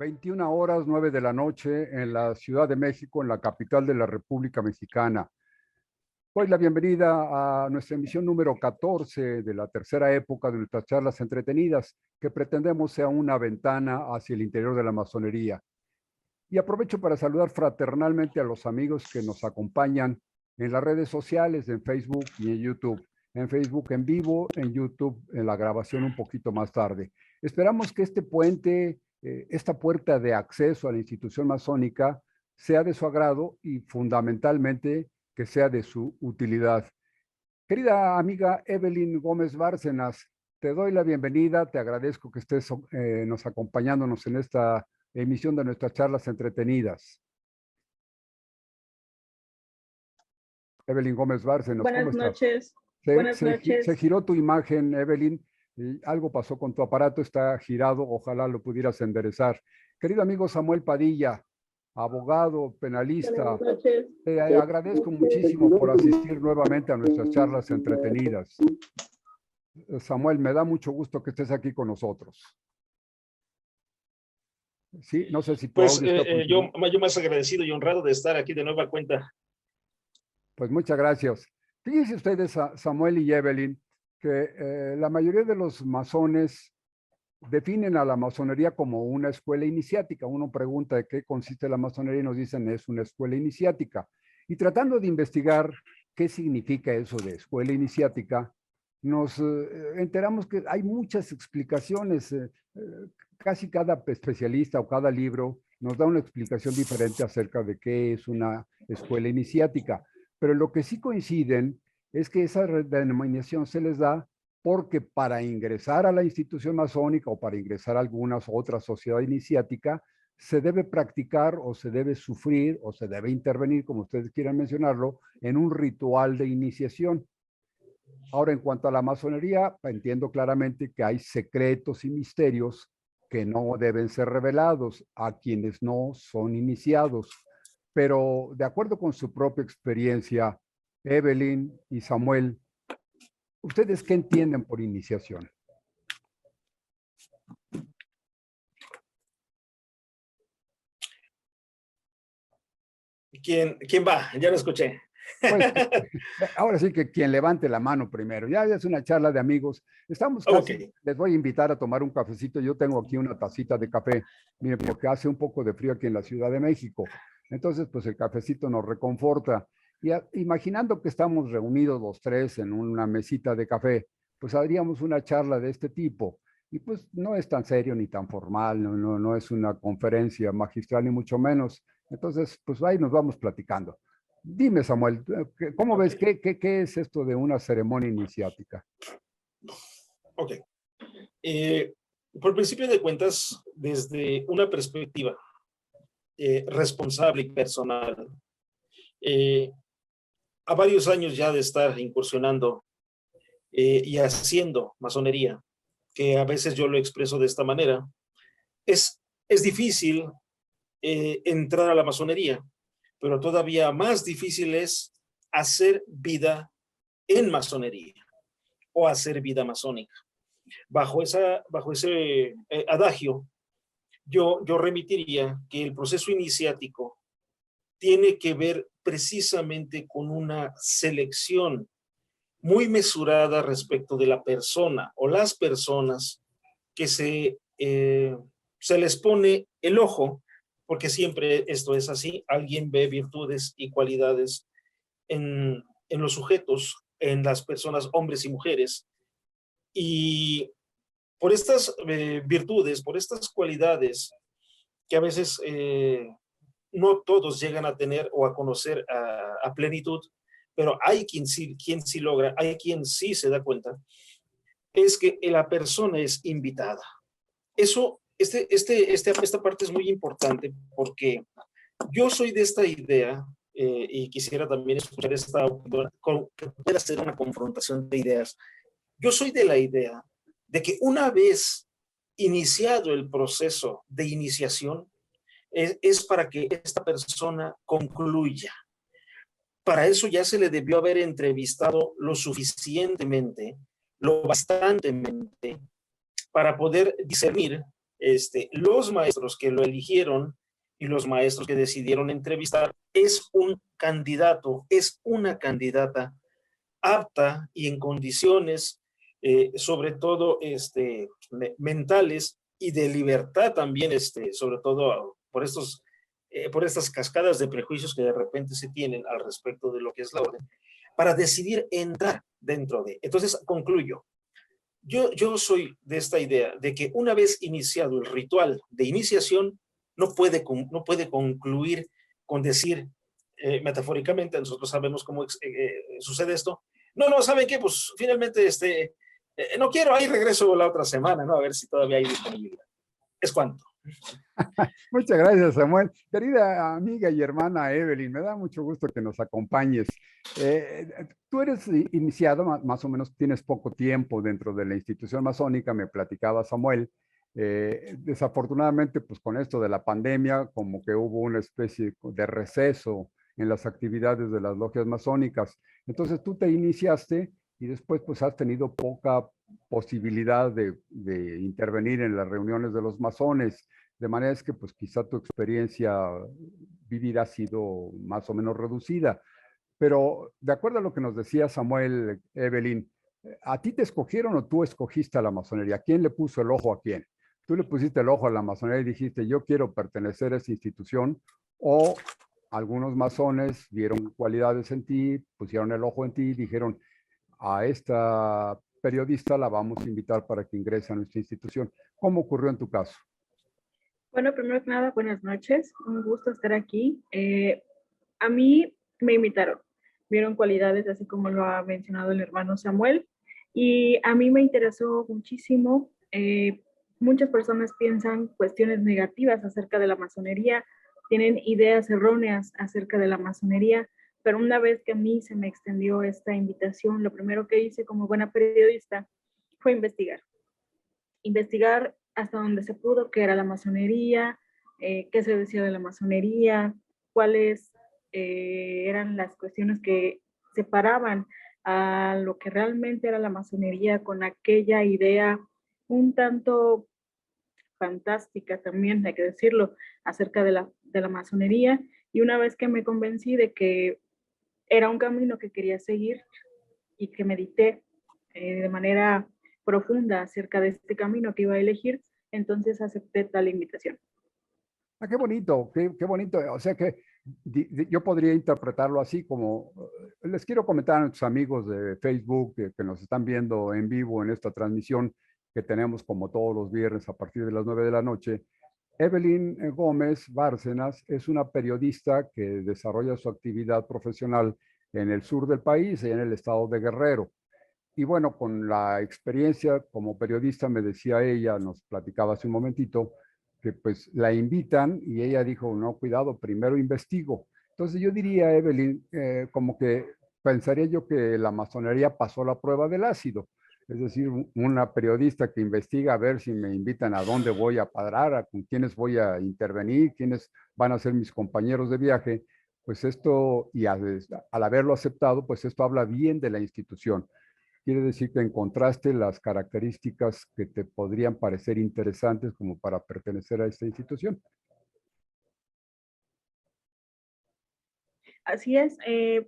21:09 de la noche en la Ciudad de México, en la capital de la República Mexicana. Doy la bienvenida a nuestra emisión número 14 de la tercera época de nuestras charlas entretenidas, que pretendemos sea una ventana hacia el interior de la masonería. Y aprovecho para saludar fraternalmente a los amigos que nos acompañan en las redes sociales, en Facebook y en YouTube. En Facebook en vivo, en YouTube en la grabación un poquito más tarde. Esperamos que este puente, esta puerta de acceso a la institución masónica sea de su agrado y fundamentalmente que sea de su utilidad. Querida amiga Evelyn Gómez Bárcenas, te doy la bienvenida, te agradezco que estés nos acompañándonos en esta emisión de nuestras charlas entretenidas. Evelyn Gómez Bárcenas, ¿cómo estás? Buenas noches. Buenas noches. Se giró tu imagen, Evelyn, y algo pasó con tu aparato, está girado, ojalá lo pudieras enderezar. Querido amigo Samuel Padilla, abogado, penalista, Buenas noches. te agradezco muchísimo por asistir nuevamente a nuestras charlas entretenidas. Samuel, me da mucho gusto que estés aquí con nosotros. Sí, no sé si tu pues audio está yo más agradecido y honrado de estar aquí de nueva cuenta. Pues muchas gracias. Fíjense ustedes, Samuel y Evelyn, que la mayoría de los masones definen a la masonería como una escuela iniciática. Uno pregunta de qué consiste la masonería y nos dicen es una escuela iniciática. Y tratando de investigar qué significa eso de escuela iniciática, nos enteramos que hay muchas explicaciones. Casi cada especialista o cada libro nos da una explicación diferente acerca de qué es una escuela iniciática. Pero lo que sí coinciden es que esa denominación se les da porque para ingresar a la institución masónica o para ingresar a algunas otras sociedad iniciática, se debe practicar o se debe sufrir o se debe intervenir, como ustedes quieran mencionarlo, en un ritual de iniciación. Ahora, en cuanto a la masonería, entiendo claramente que hay secretos y misterios que no deben ser revelados a quienes no son iniciados. Pero de acuerdo con su propia experiencia, Evelyn y Samuel, ¿ustedes qué entienden por iniciación? ¿Quién va? Ya lo escuché. Pues, ahora sí que quien levante la mano primero. Ya es una charla de amigos. Estamos casi, Okay. Les voy a invitar a tomar un cafecito. Yo tengo aquí una tacita de café, miren, porque hace un poco de frío aquí en la Ciudad de México. Entonces, pues el cafecito nos reconforta. Y imaginando que estamos reunidos los tres en una mesita de café, pues haríamos una charla de este tipo. Y pues no es tan serio ni tan formal, no es una conferencia magistral ni mucho menos. Entonces, pues ahí nos vamos platicando. Dime, Samuel, ¿cómo ves? ¿Qué es esto de una ceremonia iniciática? Ok. Por principio de cuentas, desde una perspectiva responsable y personal, a varios años ya de estar incursionando y haciendo masonería, que a veces yo lo expreso de esta manera, es difícil entrar a la masonería, pero todavía más difícil es hacer vida en masonería o hacer vida masónica. Bajo ese adagio, yo remitiría que el proceso iniciático tiene que ver precisamente con una selección muy mesurada respecto de la persona o las personas que se les pone el ojo, porque siempre esto es así, alguien ve virtudes y cualidades en los sujetos, en las personas, hombres y mujeres, y por estas virtudes, por estas cualidades que a veces no todos llegan a tener o a conocer a plenitud, pero hay quien sí logra, hay quien sí se da cuenta, es que la persona es invitada. Eso, esta parte es muy importante porque yo soy de esta idea y quisiera también escuchar esta opinión, que pueda ser una confrontación de ideas. Yo soy de la idea de que una vez iniciado el proceso de iniciación, es para que esta persona concluya. Para eso ya se le debió haber entrevistado lo suficientemente, lo bastantemente, para poder discernir los maestros que lo eligieron y los maestros que decidieron entrevistar, es un candidato, es una candidata apta y en condiciones, sobre todo mentales y de libertad también, sobre todo por estas cascadas de prejuicios que de repente se tienen al respecto de lo que es la orden, para decidir entrar dentro de. Entonces, concluyo. Yo soy de esta idea de que una vez iniciado el ritual de iniciación, no puede concluir con decir, metafóricamente, nosotros sabemos cómo sucede esto. No, ¿saben qué? Pues finalmente, no quiero, ahí regreso la otra semana, ¿no? A ver si todavía hay disponibilidad. Es cuanto. Muchas gracias, Samuel. Querida amiga y hermana Evelyn, me da mucho gusto que nos acompañes. Tú eres iniciado, más o menos tienes poco tiempo dentro de la institución masónica, me platicaba Samuel. Desafortunadamente, pues con esto de la pandemia, como que hubo una especie de receso en las actividades de las logias masónicas. Entonces tú te iniciaste y después pues has tenido poca posibilidad de intervenir en las reuniones de los masones. De manera es que pues quizá tu experiencia vivida ha sido más o menos reducida. Pero de acuerdo a lo que nos decía Samuel, Evelyn, ¿a ti te escogieron o tú escogiste a la masonería? ¿Quién le puso el ojo a quién? ¿Tú le pusiste el ojo a la masonería y dijiste, yo quiero pertenecer a esa institución? ¿O algunos masones vieron cualidades en ti, pusieron el ojo en ti y dijeron, a esta periodista la vamos a invitar para que ingrese a nuestra institución? ¿Cómo ocurrió en tu caso? Bueno, primero que nada, buenas noches. Un gusto estar aquí. A mí me invitaron. Vieron cualidades, así como lo ha mencionado el hermano Samuel. Y a mí me interesó muchísimo. Muchas personas piensan cuestiones negativas acerca de la masonería, tienen ideas erróneas acerca de la masonería, pero una vez que a mí se me extendió esta invitación, lo primero que hice como buena periodista fue investigar. Investigar hasta donde se pudo qué era la masonería, qué se decía de la masonería, cuáles eran las cuestiones que separaban a lo que realmente era la masonería con aquella idea un tanto fantástica también, hay que decirlo, acerca de la masonería. Y una vez que me convencí de que era un camino que quería seguir y que medité de manera profunda acerca de este camino que iba a elegir, entonces acepté tal invitación. Ah, qué bonito, qué bonito. O sea que yo podría interpretarlo así como, les quiero comentar a nuestros amigos de Facebook que nos están viendo en vivo en esta transmisión que tenemos como todos los viernes a partir de las 9 de la noche. Evelyn Gómez Bárcenas es una periodista que desarrolla su actividad profesional en el sur del país, en el estado de Guerrero. Y bueno, con la experiencia como periodista, me decía ella, nos platicaba hace un momentito, que pues la invitan y ella dijo, no, cuidado, primero investigo. Entonces yo diría, Evelyn, como que pensaría yo que la masonería pasó la prueba del ácido. Es decir, una periodista que investiga a ver si me invitan a dónde voy a parar, a con quiénes voy a intervenir, quiénes van a ser mis compañeros de viaje, pues esto, y al haberlo aceptado, pues esto habla bien de la institución. Quiere decir que encontraste las características que te podrían parecer interesantes como para pertenecer a esta institución. Así es,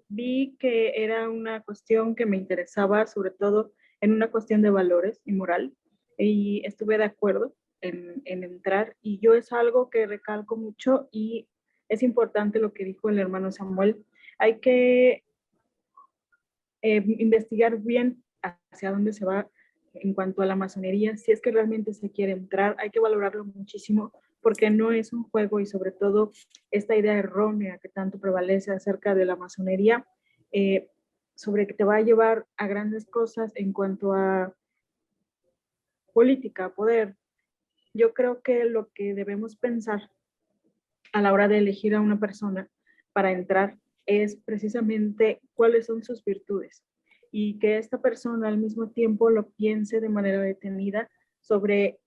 vi que era una cuestión que me interesaba, sobre todo en una cuestión de valores y moral, y estuve de acuerdo en entrar, y yo es algo que recalco mucho y es importante lo que dijo el hermano Samuel. Hay que investigar bien hacia dónde se va en cuanto a la masonería. Si es que realmente se quiere entrar, hay que valorarlo muchísimo porque no es un juego y sobre todo esta idea errónea que tanto prevalece acerca de la masonería, sobre que te va a llevar a grandes cosas en cuanto a política, poder. Yo creo que lo que debemos pensar a la hora de elegir a una persona para entrar es precisamente cuáles son sus virtudes y que esta persona al mismo tiempo lo piense de manera detenida sobre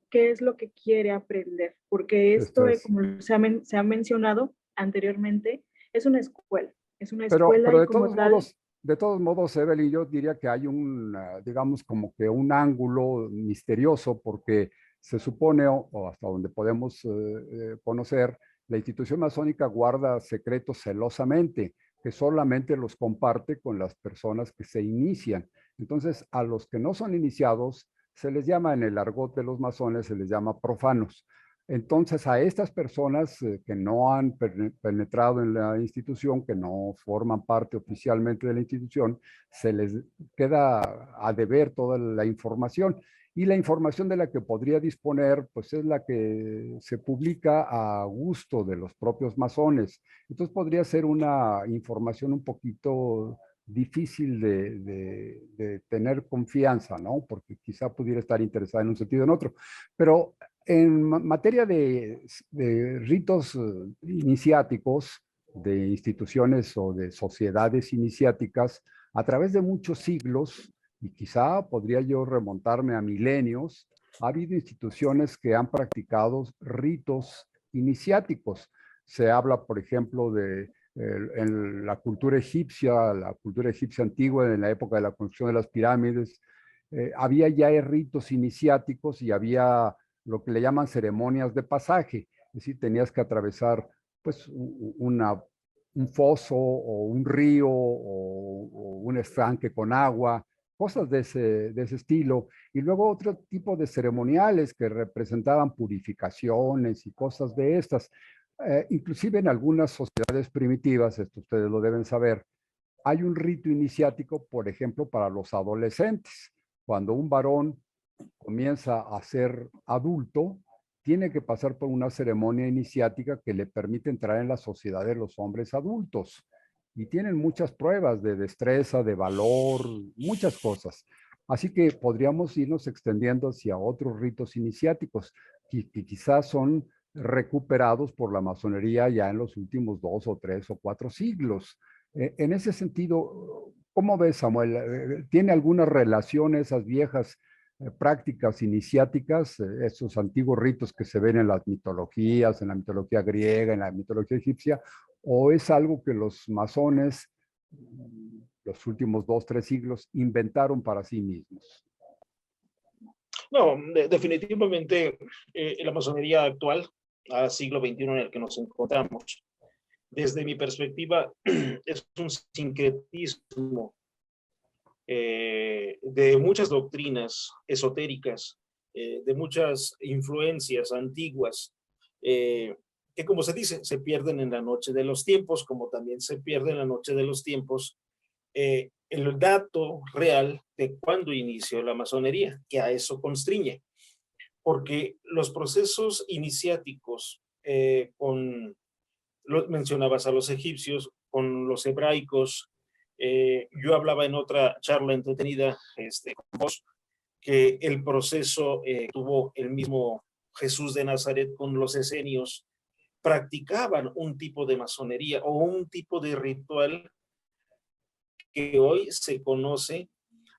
qué es lo que quiere aprender, porque esto, como se ha mencionado anteriormente, es una escuela Pero y como tal. de todos modos, Evelyn, yo diría que hay digamos, como que un ángulo misterioso, porque Se supone, o hasta donde podemos conocer, la institución masónica guarda secretos celosamente, que solamente los comparte con las personas que se inician. Entonces, a los que no son iniciados, se les llama, en el argot de los masones, se les llama profanos. Entonces, a estas personas que no han penetrado en la institución, que no forman parte oficialmente de la institución, se les queda a deber toda la información. Y la información de la que podría disponer, pues es la que se publica a gusto de los propios masones. Entonces podría ser una información un poquito difícil de tener confianza, ¿no? Porque quizá pudiera estar interesada en un sentido o en otro. Pero en materia de ritos iniciáticos, de instituciones o de sociedades iniciáticas, a través de muchos siglos, y quizá podría yo remontarme a milenios, ha habido instituciones que han practicado ritos iniciáticos. Se habla, por ejemplo, de en la cultura egipcia antigua, en la época de la construcción de las pirámides, había ya ritos iniciáticos y había lo que le llaman ceremonias de pasaje. Es decir, tenías que atravesar pues un foso o un río o un estanque con agua, cosas de ese estilo. Y luego otro tipo de ceremoniales que representaban purificaciones y cosas de estas. Inclusive en algunas sociedades primitivas, esto ustedes lo deben saber, hay un rito iniciático, por ejemplo, para los adolescentes. Cuando un varón comienza a ser adulto, tiene que pasar por una ceremonia iniciática que le permite entrar en la sociedad de los hombres adultos. Y tienen muchas pruebas de destreza, de valor, muchas cosas. Así que podríamos irnos extendiendo hacia otros ritos iniciáticos que quizás son recuperados por la masonería ya en los últimos 2 o 3 o 4 siglos. En ese sentido, ¿cómo ves, Samuel? ¿Tiene alguna relación esas viejas prácticas iniciáticas, esos antiguos ritos que se ven en las mitologías, en la mitología griega, en la mitología egipcia, o es algo que los masones, los últimos 2, 3 siglos, inventaron para sí mismos? No, definitivamente la masonería actual, al siglo XXI en el que nos encontramos, desde mi perspectiva, es un sincretismo de muchas doctrinas esotéricas, de muchas influencias antiguas, que como se dice, se pierden en la noche de los tiempos, como también se pierde en la noche de los tiempos el dato real de cuándo inició la masonería, que a eso constriñe, porque los procesos iniciáticos mencionabas a los egipcios, con los hebraicos, yo hablaba en otra charla entretenida con vos, que el proceso tuvo el mismo Jesús de Nazaret con los esenios, practicaban un tipo de masonería o un tipo de ritual que hoy se conoce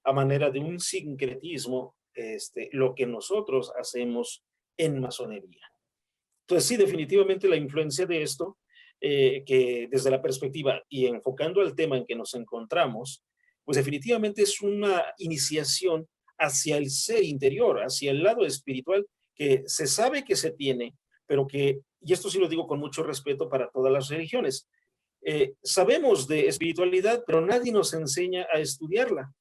a manera de un sincretismo, lo que nosotros hacemos en masonería. Entonces, sí, definitivamente la influencia de esto, que desde la perspectiva y enfocando al tema en que nos encontramos, pues definitivamente es una iniciación hacia el ser interior, hacia el lado espiritual que se sabe que se tiene, pero que, y esto sí lo digo con mucho respeto para todas las religiones, sabemos de espiritualidad, pero nadie nos enseña a estudiarla.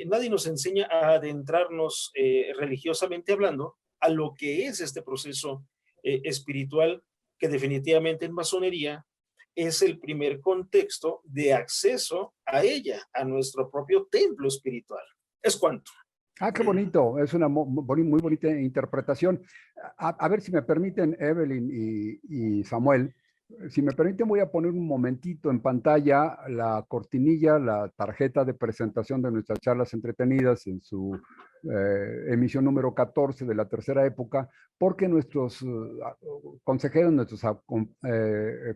Nadie nos enseña a adentrarnos religiosamente hablando a lo que es este proceso espiritual, que definitivamente en masonería es el primer contexto de acceso a ella, a nuestro propio templo espiritual. Es cuanto. Ah, qué bonito, es una muy bonita interpretación. A ver si me permiten, Evelyn y Samuel, si me permiten voy a poner un momentito en pantalla la cortinilla, la tarjeta de presentación de nuestras charlas entretenidas en su emisión número 14 de la tercera época, porque nuestros consejeros, nuestros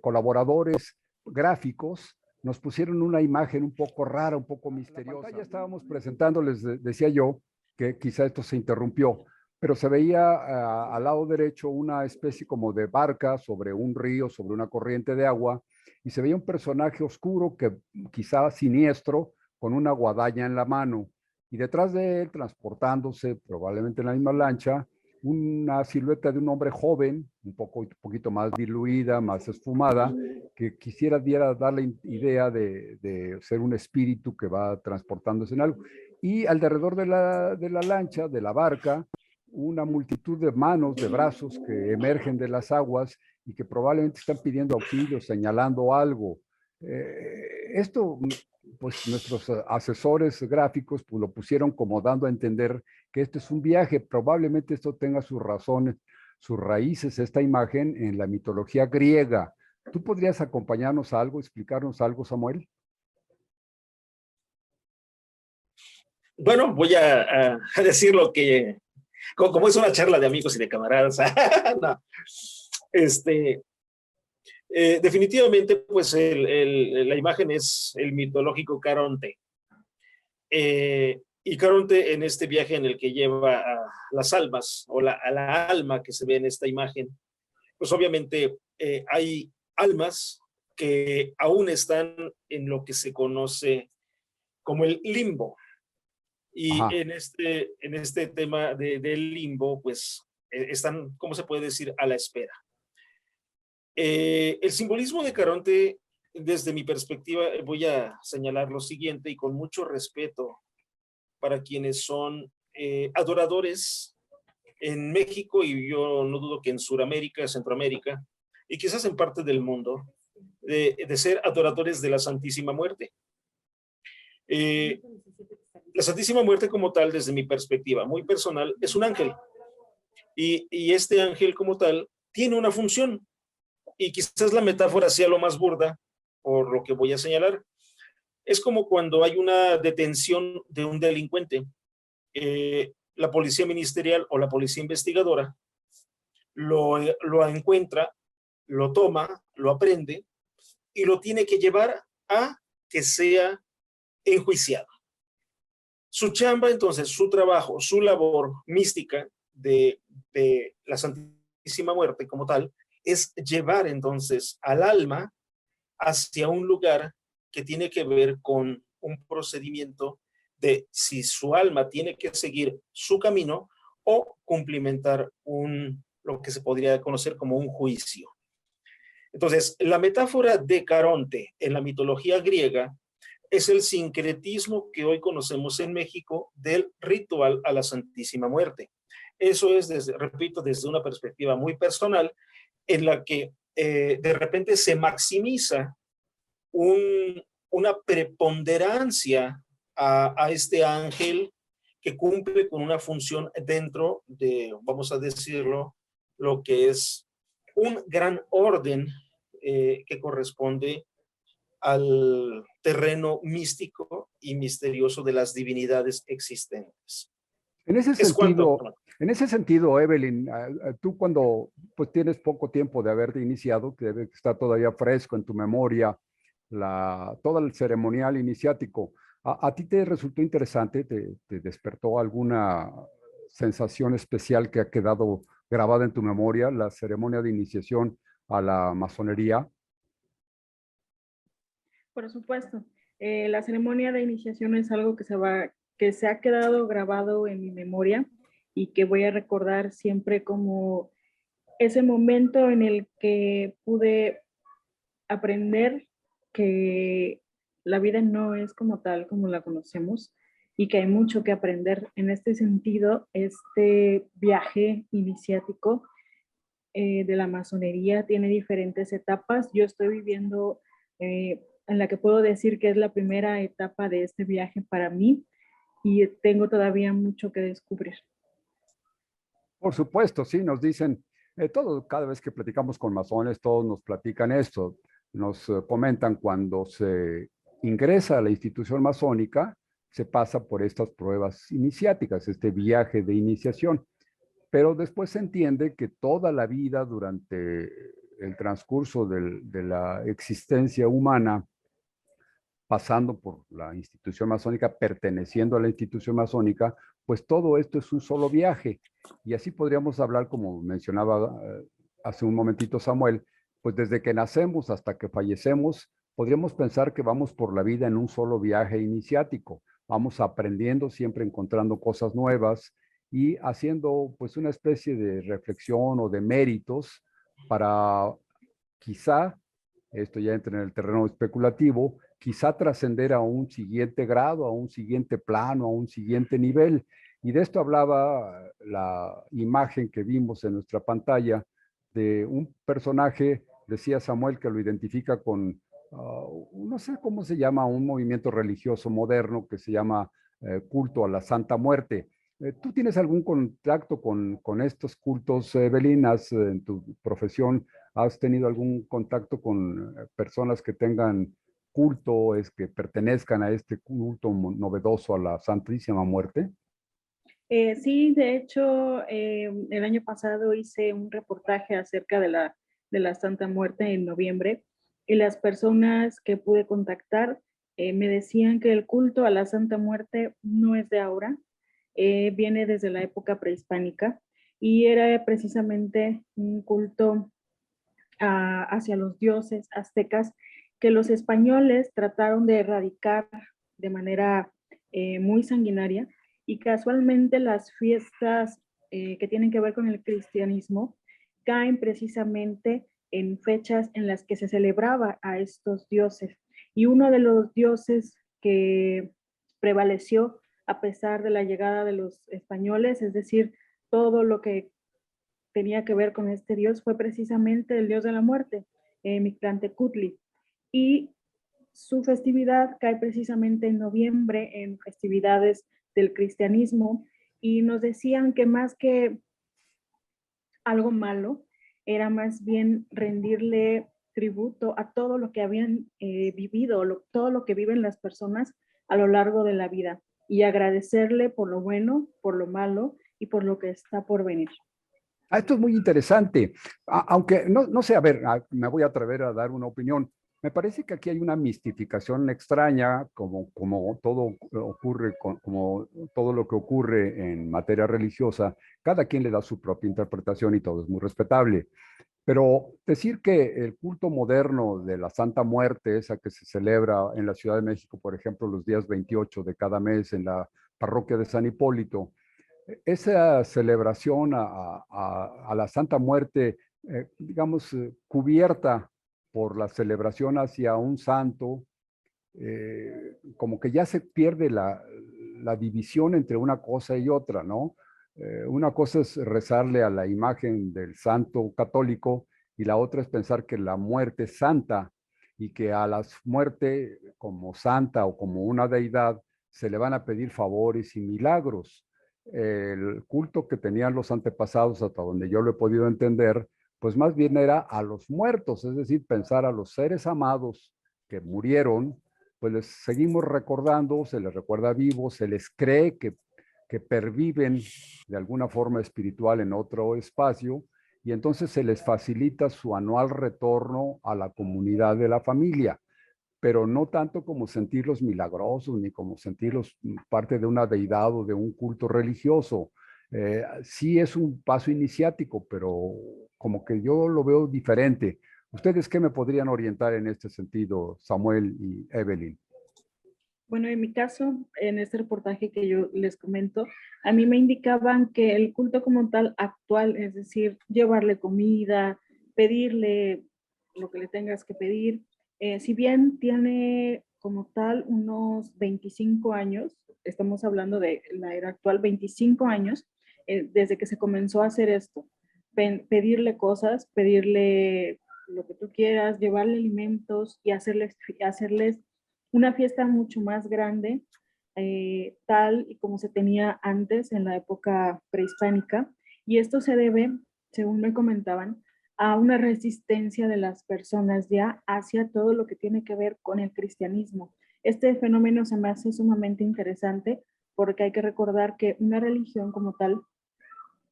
colaboradores gráficos nos pusieron una imagen un poco rara, un poco misteriosa. Ya estábamos presentándoles, decía yo, que quizá esto se interrumpió, pero se veía al lado derecho una especie como de barca sobre un río, sobre una corriente de agua, y se veía un personaje oscuro, que quizá siniestro, con una guadaña en la mano, y detrás de él, transportándose probablemente en la misma lancha, una silueta de un hombre joven, un poquito más diluida, más esfumada, que diera dar la idea de ser un espíritu que va transportándose en algo. Y alrededor de la lancha, de la barca, una multitud de manos, de brazos que emergen de las aguas y que probablemente están pidiendo auxilio, señalando algo. Esto, pues nuestros asesores gráficos pues, lo pusieron como dando a entender que esto es un viaje. Probablemente esto tenga sus razones, sus raíces, esta imagen en la mitología griega. ¿Tú podrías acompañarnos a algo, explicarnos algo, Samuel? Bueno, voy a decir lo que, como es una charla de amigos y de camaradas. No. Definitivamente, pues la imagen es el mitológico Caronte. Y Caronte en este viaje en el que lleva a las almas o a la alma que se ve en esta imagen, pues obviamente hay almas que aún están en lo que se conoce como el limbo. Y Ajá. en este tema del limbo, pues están, ¿cómo se puede decir?, a la espera. El simbolismo de Caronte, desde mi perspectiva, voy a señalar lo siguiente y con mucho respeto para quienes son adoradores en México y yo no dudo que en Sudamérica, Centroamérica y quizás en parte del mundo, de ser adoradores de la Santísima Muerte. La Santísima Muerte como tal, desde mi perspectiva muy personal, es un ángel. Y este ángel como tal tiene una función. Y quizás la metáfora sea lo más burda, por lo que voy a señalar. Es como cuando hay una detención de un delincuente. La policía ministerial o la policía investigadora lo encuentra, lo toma, lo aprende y lo tiene que llevar a que sea enjuiciado. Su chamba, entonces, su trabajo, su labor mística de la Santísima Muerte como tal, es llevar entonces al alma hacia un lugar que tiene que ver con un procedimiento de si su alma tiene que seguir su camino o cumplimentar lo que se podría conocer como un juicio. Entonces, la metáfora de Caronte en la mitología griega es el sincretismo que hoy conocemos en México del ritual a la Santísima Muerte. Eso es, repito, desde una perspectiva muy personal, en la que de repente se maximiza una preponderancia a este ángel que cumple con una función dentro de, vamos a decirlo, lo que es un gran orden que corresponde al terreno místico y misterioso de las divinidades existentes. En ese Es cuanto. sentido, Evelyn, tú cuando pues tienes poco tiempo de haberte iniciado, que debe estar todavía fresco en tu memoria, todo el ceremonial iniciático, ¿a ti te resultó interesante? ¿Te despertó alguna sensación especial que ha quedado grabada en tu memoria, la ceremonia de iniciación a la masonería? Por supuesto. La ceremonia de iniciación es algo que se ha quedado grabado en mi memoria y que voy a recordar siempre como ese momento en el que pude aprender que la vida no es como tal como la conocemos y que hay mucho que aprender. En este sentido, este viaje iniciático de la masonería tiene diferentes etapas. Yo estoy viviendo en la que puedo decir que es la primera etapa de este viaje para mí y tengo todavía mucho que descubrir. Por supuesto, sí, nos dicen, cada vez que platicamos con masones, todos nos platican esto, nos comentan cuando se ingresa a la institución masónica, se pasa por estas pruebas iniciáticas, este viaje de iniciación, pero después se entiende que toda la vida durante el transcurso de la existencia humana, pasando por la institución masónica, perteneciendo a la institución masónica, pues todo esto es un solo viaje. Y así podríamos hablar, como mencionaba hace un momentito Samuel, pues desde que nacemos hasta que fallecemos, podríamos pensar que vamos por la vida en un solo viaje iniciático. Vamos aprendiendo, siempre encontrando cosas nuevas y haciendo pues una especie de reflexión o de méritos para quizá, esto ya entra en el terreno especulativo, quizá trascender a un siguiente grado, a un siguiente plano, a un siguiente nivel. Y de esto hablaba la imagen que vimos en nuestra pantalla de un personaje, decía Samuel, que lo identifica con, no sé cómo se llama, un movimiento religioso moderno que se llama culto a la Santa Muerte. ¿Tú tienes algún contacto con estos cultos, Evelyn? En tu profesión, has tenido algún contacto con personas que tengan culto, que pertenezcan a este culto novedoso a la Santísima Muerte? Sí, de hecho, el año pasado hice un reportaje acerca de la Santa Muerte en noviembre y las personas que pude contactar me decían que el culto a la Santa Muerte no es de ahora, viene desde la época prehispánica y era precisamente un culto hacia los dioses aztecas que los españoles trataron de erradicar de manera muy sanguinaria y casualmente las fiestas que tienen que ver con el cristianismo caen precisamente en fechas en las que se celebraba a estos dioses. Y uno de los dioses que prevaleció a pesar de la llegada de los españoles, es decir, todo lo que tenía que ver con este dios fue precisamente el dios de la muerte, Mictlantecutli. Y su festividad cae precisamente en noviembre, en festividades del cristianismo, y nos decían que más que algo malo, era más bien rendirle tributo a todo lo que habían vivido, todo lo que viven las personas a lo largo de la vida, y agradecerle por lo bueno, por lo malo y por lo que está por venir. Esto es muy interesante, aunque no sé, a ver, me voy a atrever a dar una opinión. Me parece que aquí hay una mistificación extraña, como todo ocurre, como todo lo que ocurre en materia religiosa, cada quien le da su propia interpretación y todo es muy respetable. Pero decir que el culto moderno de la Santa Muerte, esa que se celebra en la Ciudad de México, por ejemplo, los días 28 de cada mes en la parroquia de San Hipólito, esa celebración a la Santa Muerte, digamos, cubierta por la celebración hacia un santo, como que ya se pierde la división entre una cosa y otra, ¿no? Una cosa es rezarle a la imagen del santo católico y la otra es pensar que la muerte es santa y que a la muerte como santa o como una deidad se le van a pedir favores y milagros. El culto que tenían los antepasados, hasta donde yo lo he podido entender, pues más bien era a los muertos, es decir, pensar a los seres amados que murieron, pues les seguimos recordando, se les recuerda vivos, se les cree que perviven de alguna forma espiritual en otro espacio, y entonces se les facilita su anual retorno a la comunidad de la familia, pero no tanto como sentirlos milagrosos, ni como sentirlos parte de una deidad o de un culto religioso. Sí es un paso iniciático, pero como que yo lo veo diferente. ¿Ustedes qué me podrían orientar en este sentido, Samuel y Evelyn? Bueno, en mi caso, en este reportaje que yo les comento, a mí me indicaban que el culto como tal actual, es decir, llevarle comida, pedirle lo que le tengas que pedir, si bien tiene como tal unos 25 años, estamos hablando de la era actual, 25 años, desde que se comenzó a hacer esto, pedirle cosas, pedirle lo que tú quieras, llevarle alimentos y hacerles una fiesta mucho más grande, tal y como se tenía antes en la época prehispánica. Y esto se debe, según me comentaban, a una resistencia de las personas ya hacia todo lo que tiene que ver con el cristianismo. Este fenómeno se me hace sumamente interesante porque hay que recordar que una religión como tal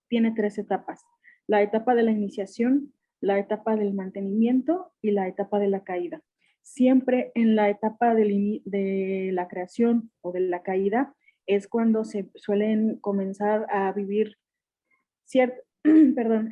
tiene tres etapas. La etapa de la iniciación, la etapa del mantenimiento y la etapa de la caída. Siempre en la etapa de la creación o de la caída es cuando se suelen comenzar a vivir perdón,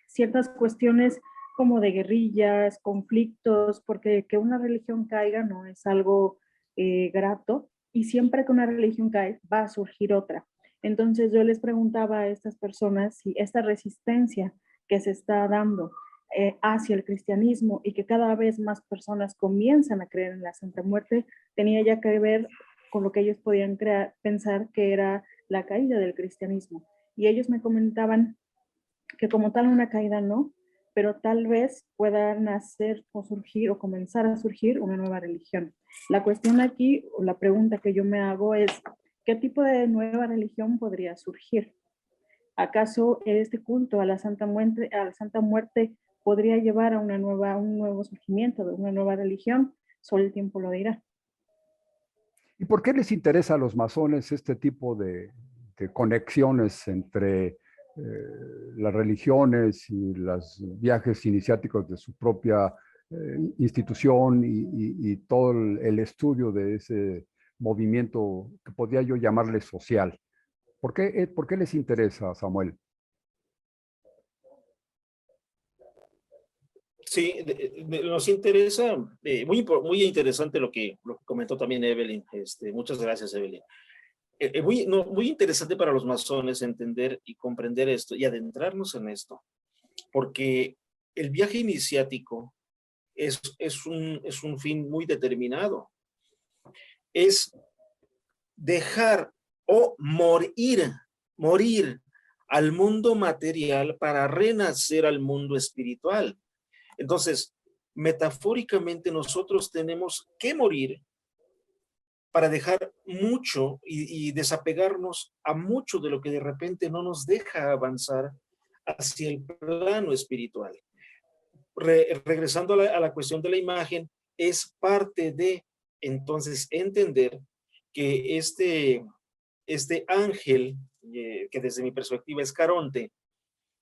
ciertas cuestiones como de guerrillas, conflictos, porque que una religión caiga no es algo grato y siempre que una religión cae va a surgir otra. Entonces yo les preguntaba a estas personas si esta resistencia que se está dando hacia el cristianismo y que cada vez más personas comienzan a creer en la Santa Muerte, tenía ya que ver con lo que ellos podían pensar que era la caída del cristianismo. Y ellos me comentaban que como tal una caída no, pero tal vez pueda nacer o surgir o comenzar a surgir una nueva religión. La cuestión aquí, o la pregunta que yo me hago es, ¿qué tipo de nueva religión podría surgir? ¿Acaso este culto a la Santa Muerte podría llevar a un nuevo surgimiento de una nueva religión? Solo el tiempo lo dirá. ¿Y por qué les interesa a los masones este tipo de conexiones entre las religiones y los viajes iniciáticos de su propia institución y todo el estudio de ese movimiento que podría yo llamarle social? Por qué les interesa, Samuel? Sí, nos interesa, muy interesante lo que comentó también Evelyn. Muchas gracias, Evelyn. Muy interesante para los masones entender y comprender esto y adentrarnos en esto, porque el viaje iniciático es un fin muy determinado. Es dejar o morir al mundo material para renacer al mundo espiritual. Entonces, metafóricamente nosotros tenemos que morir para dejar mucho y desapegarnos a mucho de lo que de repente no nos deja avanzar hacia el plano espiritual. Regresando a la cuestión de la imagen, es parte de entonces entender que este ángel, que desde mi perspectiva es Caronte,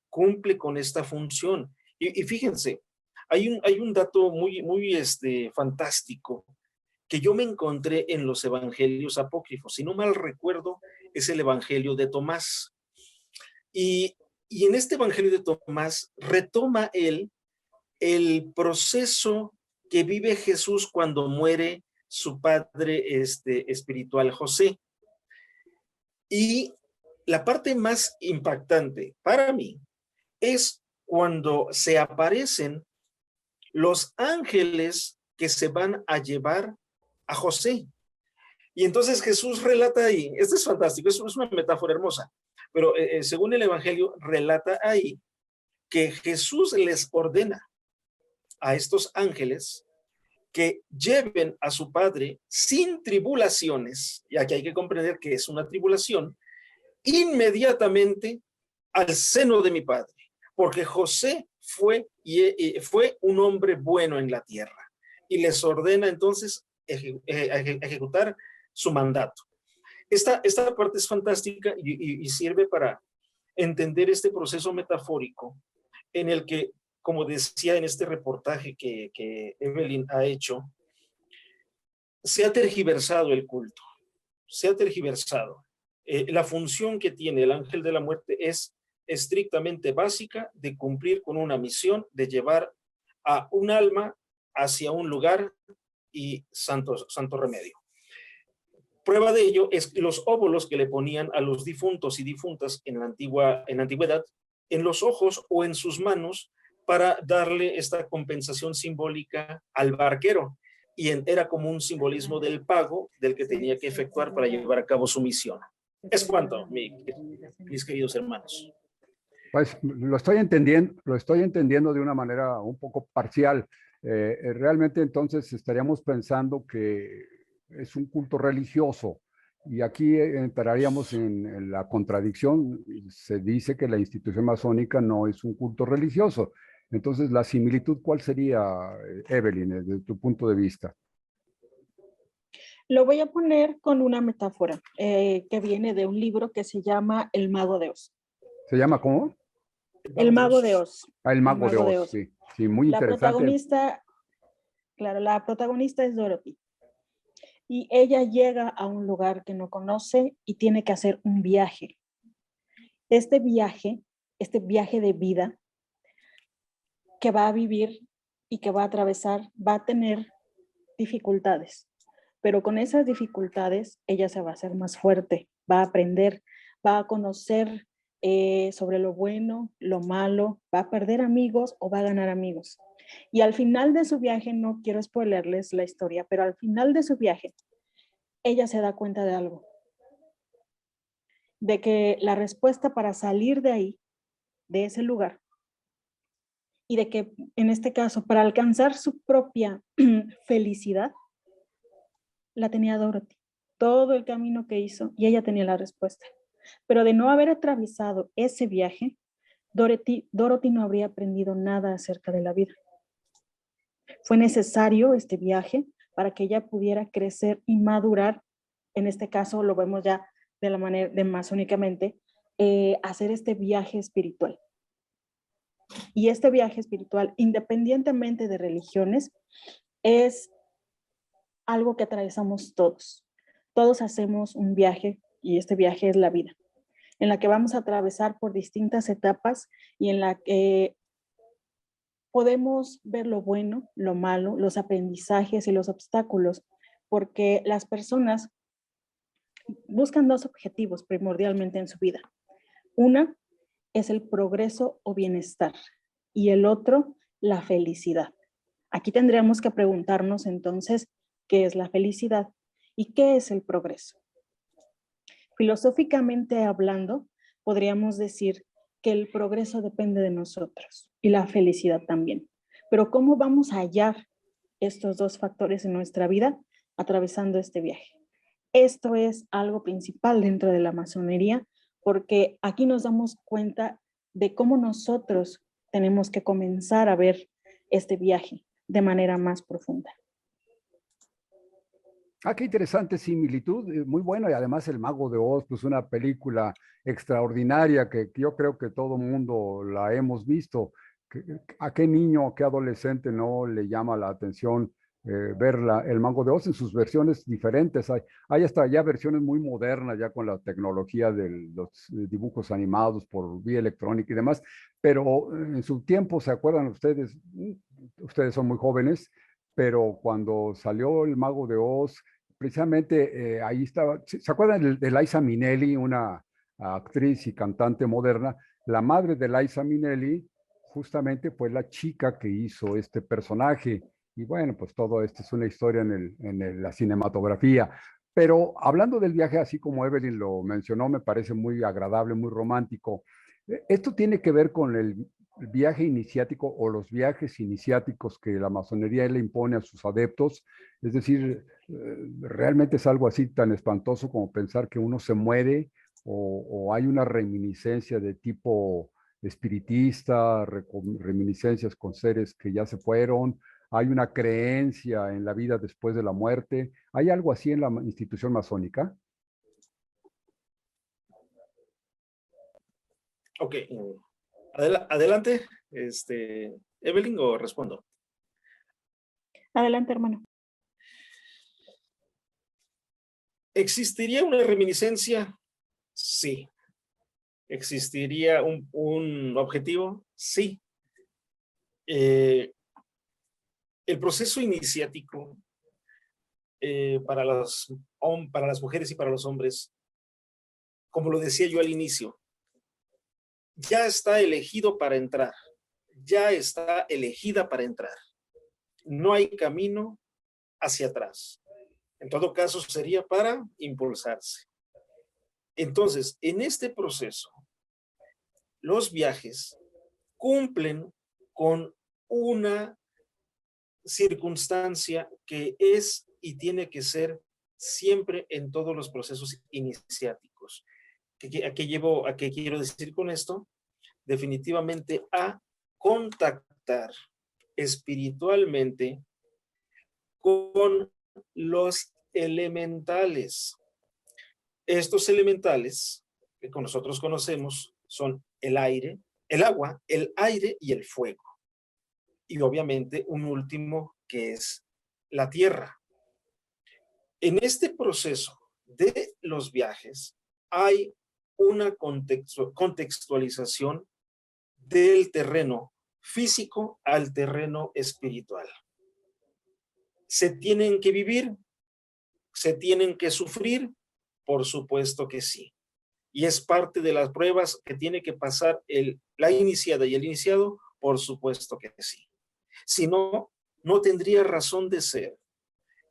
cumple con esta función. Y fíjense, hay un dato muy fantástico que yo me encontré en los evangelios apócrifos. Si no mal recuerdo, es el evangelio de Tomás. Y en este evangelio de Tomás retoma él el proceso que vive Jesús cuando muere su padre espiritual José. Y la parte más impactante para mí es cuando se aparecen los ángeles que se van a llevar a José. Y entonces Jesús relata ahí, esto es fantástico, es una metáfora hermosa, pero según el Evangelio relata ahí que Jesús les ordena a estos ángeles que lleven a su padre sin tribulaciones, y aquí hay que comprender que es una tribulación, inmediatamente al seno de mi padre, porque José fue un hombre bueno en la tierra, y les ordena entonces ejecutar su mandato. Esta parte es fantástica y sirve para entender este proceso metafórico en el que, como decía en este reportaje que Evelyn ha hecho, se ha tergiversado el culto, se ha tergiversado. La función que tiene el ángel de la muerte es estrictamente básica de cumplir con una misión de llevar a un alma hacia un lugar y santo remedio. Prueba de ello es los óvulos que le ponían a los difuntos y difuntas en la antigüedad, en los ojos o en sus manos, para darle esta compensación simbólica al barquero. Y era como un simbolismo del pago del que tenía que efectuar para llevar a cabo su misión. Es cuanto, mis queridos hermanos. Pues lo estoy entendiendo de una manera un poco parcial. Realmente entonces estaríamos pensando que es un culto religioso y aquí entraríamos en la contradicción. Se dice que la institución masónica no es un culto religioso. Entonces, la similitud, ¿cuál sería, Evelyn, desde tu punto de vista? Lo voy a poner con una metáfora que viene de un libro que se llama El Mago de Oz. ¿Se llama cómo? El Mago de Oz. Ah, el Mago de Oz, sí. Sí, muy interesante. La protagonista es Dorothy. Y ella llega a un lugar que no conoce y tiene que hacer un viaje. Este viaje de vida que va a vivir y que va a atravesar, va a tener dificultades. Pero con esas dificultades ella se va a hacer más fuerte, va a aprender, va a conocer sobre lo bueno, lo malo, va a perder amigos o va a ganar amigos. Y al final de su viaje, no quiero spoilerles la historia, pero al final de su viaje, ella se da cuenta de algo, de que la respuesta para salir de ahí, de ese lugar, y de que en este caso, para alcanzar su propia felicidad, la tenía Dorothy. Todo el camino que hizo y ella tenía la respuesta. Pero de no haber atravesado ese viaje, Dorothy no habría aprendido nada acerca de la vida. Fue necesario este viaje para que ella pudiera crecer y madurar. En este caso lo vemos ya de la manera de masónicamente, hacer este viaje espiritual. Y este viaje espiritual, independientemente de religiones, es algo que atravesamos todos. Todos hacemos un viaje y este viaje es la vida, en la que vamos a atravesar por distintas etapas y en la que podemos ver lo bueno, lo malo, los aprendizajes y los obstáculos, porque las personas buscan dos objetivos primordialmente en su vida. Una es el progreso o bienestar y el otro, la felicidad. Aquí tendríamos que preguntarnos entonces, ¿qué es la felicidad y qué es el progreso? Filosóficamente hablando, podríamos decir que el progreso depende de nosotros y la felicidad también. Pero ¿cómo vamos a hallar estos dos factores en nuestra vida atravesando este viaje? Esto es algo principal dentro de la masonería, porque aquí nos damos cuenta de cómo nosotros tenemos que comenzar a ver este viaje de manera más profunda. Ah, qué interesante similitud, muy bueno, y además El Mago de Oz, pues una película extraordinaria que yo creo que todo mundo la hemos visto. ¿A qué niño, a qué adolescente no le llama la atención ver El Mago de Oz en sus versiones diferentes? Hay hasta ya versiones muy modernas, ya con la tecnología de los dibujos animados por vía electrónica y demás, pero en su tiempo, ¿se acuerdan ustedes? Ustedes son muy jóvenes, pero cuando salió El Mago de Oz, precisamente ahí estaba, ¿se acuerdan de Liza Minnelli, una actriz y cantante moderna? La madre de Liza Minnelli justamente fue la chica que hizo este personaje. Y bueno, pues todo esto es una historia en la cinematografía. Pero hablando del viaje, así como Evelyn lo mencionó, me parece muy agradable, muy romántico. Esto tiene que ver con el viaje iniciático o los viajes iniciáticos que la masonería le impone a sus adeptos. Es decir, realmente es algo así tan espantoso como pensar que uno se muere o hay una reminiscencia de tipo espiritista, reminiscencias con seres que ya se fueron, hay una creencia en la vida después de la muerte. ¿Hay algo así en la institución masónica? Ok, adelante, Evelyn, o respondo. Adelante, hermano. ¿Existiría una reminiscencia? Sí. ¿Existiría un objetivo? Sí. El proceso iniciático para las mujeres y para los hombres, como lo decía yo al inicio, ya está elegido para entrar, ya está elegida para entrar. No hay camino hacia atrás. En todo caso, sería para impulsarse. Entonces, en este proceso, los viajes cumplen con una circunstancia que es y tiene que ser siempre en todos los procesos iniciáticos. ¿A qué quiero decir con esto? Definitivamente a contactar espiritualmente con los elementales. Estos elementales que nosotros conocemos son el aire, el agua, el aire y el fuego. Y obviamente un último que es la tierra. En este proceso de los viajes hay una contextualización del terreno físico al terreno espiritual. ¿Se tienen que vivir? ¿Se tienen que sufrir? Por supuesto que sí. y es parte de las pruebas que tiene que pasar la iniciada y el iniciado, por supuesto que sí. Si no, no tendría razón de ser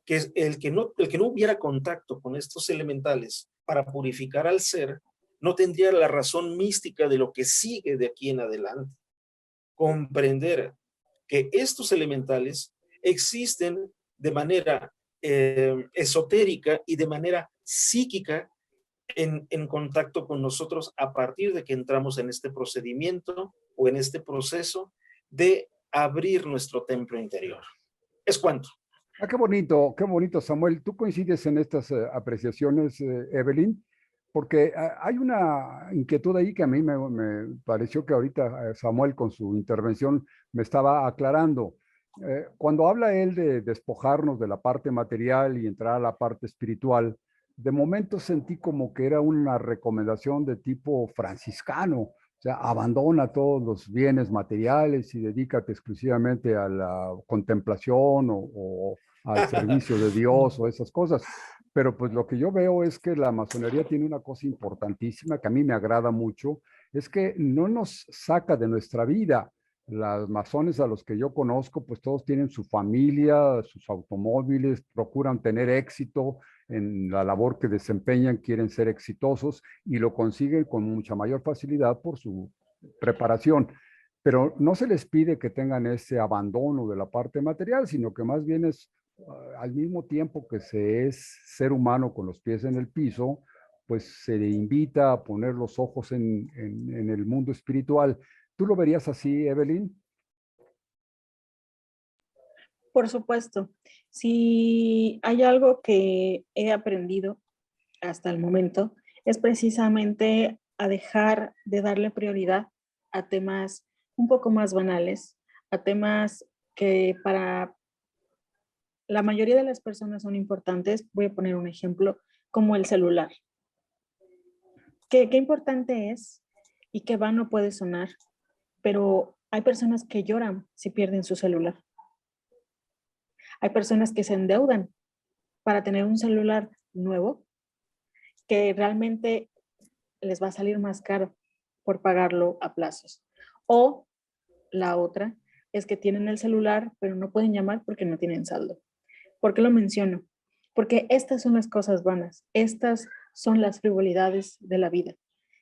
que el que no hubiera contacto con estos elementales para purificar al ser, no tendría la razón mística de lo que sigue de aquí en adelante. Comprender que estos elementales existen de manera esotérica y de manera psíquica en contacto con nosotros a partir de que entramos en este procedimiento o en este proceso de abrir nuestro templo interior. Es cuanto. Ah, qué bonito, Samuel. ¿Tú coincides en estas apreciaciones, Evelyn? Porque hay una inquietud ahí que a mí me pareció que ahorita Samuel con su intervención me estaba aclarando. Cuando habla él de despojarnos de la parte material y entrar a la parte espiritual, de momento sentí como que era una recomendación de tipo franciscano. O sea, abandona todos los bienes materiales y dedícate exclusivamente a la contemplación o al servicio de Dios o esas cosas. Pero pues lo que yo veo es que la masonería tiene una cosa importantísima que a mí me agrada mucho, es que no nos saca de nuestra vida. Las masones a los que yo conozco, pues todos tienen su familia, sus automóviles, procuran tener éxito en la labor que desempeñan, quieren ser exitosos y lo consiguen con mucha mayor facilidad por su preparación. Pero no se les pide que tengan ese abandono de la parte material, sino que más bien es al mismo tiempo que se es ser humano con los pies en el piso, pues se le invita a poner los ojos en el mundo espiritual. ¿Tú lo verías así, Evelyn? Por supuesto, si hay algo que he aprendido hasta el momento, es precisamente a dejar de darle prioridad a temas un poco más banales, a temas que para la mayoría de las personas son importantes. Voy a poner un ejemplo, como el celular. Qué importante es y qué vano puede sonar, pero hay personas que lloran si pierden su celular. Hay personas que se endeudan para tener un celular nuevo que realmente les va a salir más caro por pagarlo a plazos. O la otra es que tienen el celular, pero no pueden llamar porque no tienen saldo. ¿Por qué lo menciono? Porque estas son las cosas vanas, estas son las frivolidades de la vida.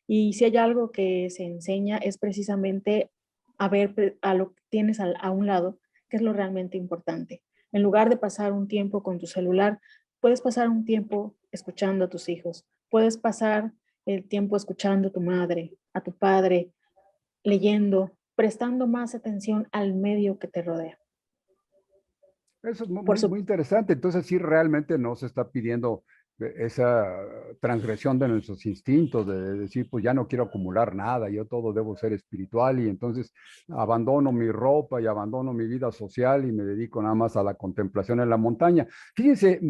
Y si hay algo que se enseña es precisamente a ver a lo que tienes a un lado, que es lo realmente importante. En lugar de pasar un tiempo con tu celular, puedes pasar un tiempo escuchando a tus hijos, puedes pasar el tiempo escuchando a tu madre, a tu padre, leyendo, prestando más atención al medio que te rodea. Eso es Por muy interesante. Entonces, sí, realmente no se está pidiendo esa transgresión de nuestros instintos, de decir, pues ya no quiero acumular nada, yo todo debo ser espiritual y entonces abandono mi ropa y abandono mi vida social y me dedico nada más a la contemplación en la montaña. Fíjense,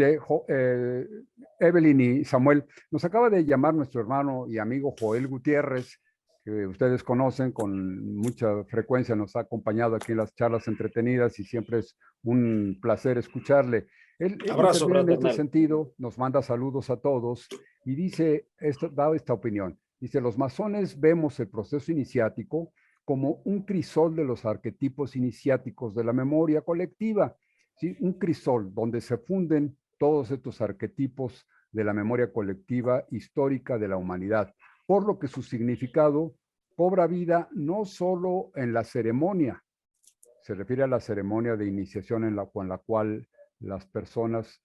Evelyn y Samuel, nos acaba de llamar nuestro hermano y amigo Joel Gutiérrez, que ustedes conocen, con mucha frecuencia nos ha acompañado aquí en las charlas entretenidas y siempre es un placer escucharle. Él Abrazo interviene en este fraternal. sentido, nos manda saludos a todos y dice, da esta opinión. Dice, los masones vemos el proceso iniciático como un crisol de los arquetipos iniciáticos de la memoria colectiva, ¿sí? Un crisol donde se funden todos estos arquetipos de la memoria colectiva histórica de la humanidad, por lo que su significado cobra vida no solo en la ceremonia, se refiere a la ceremonia de iniciación con la cual las personas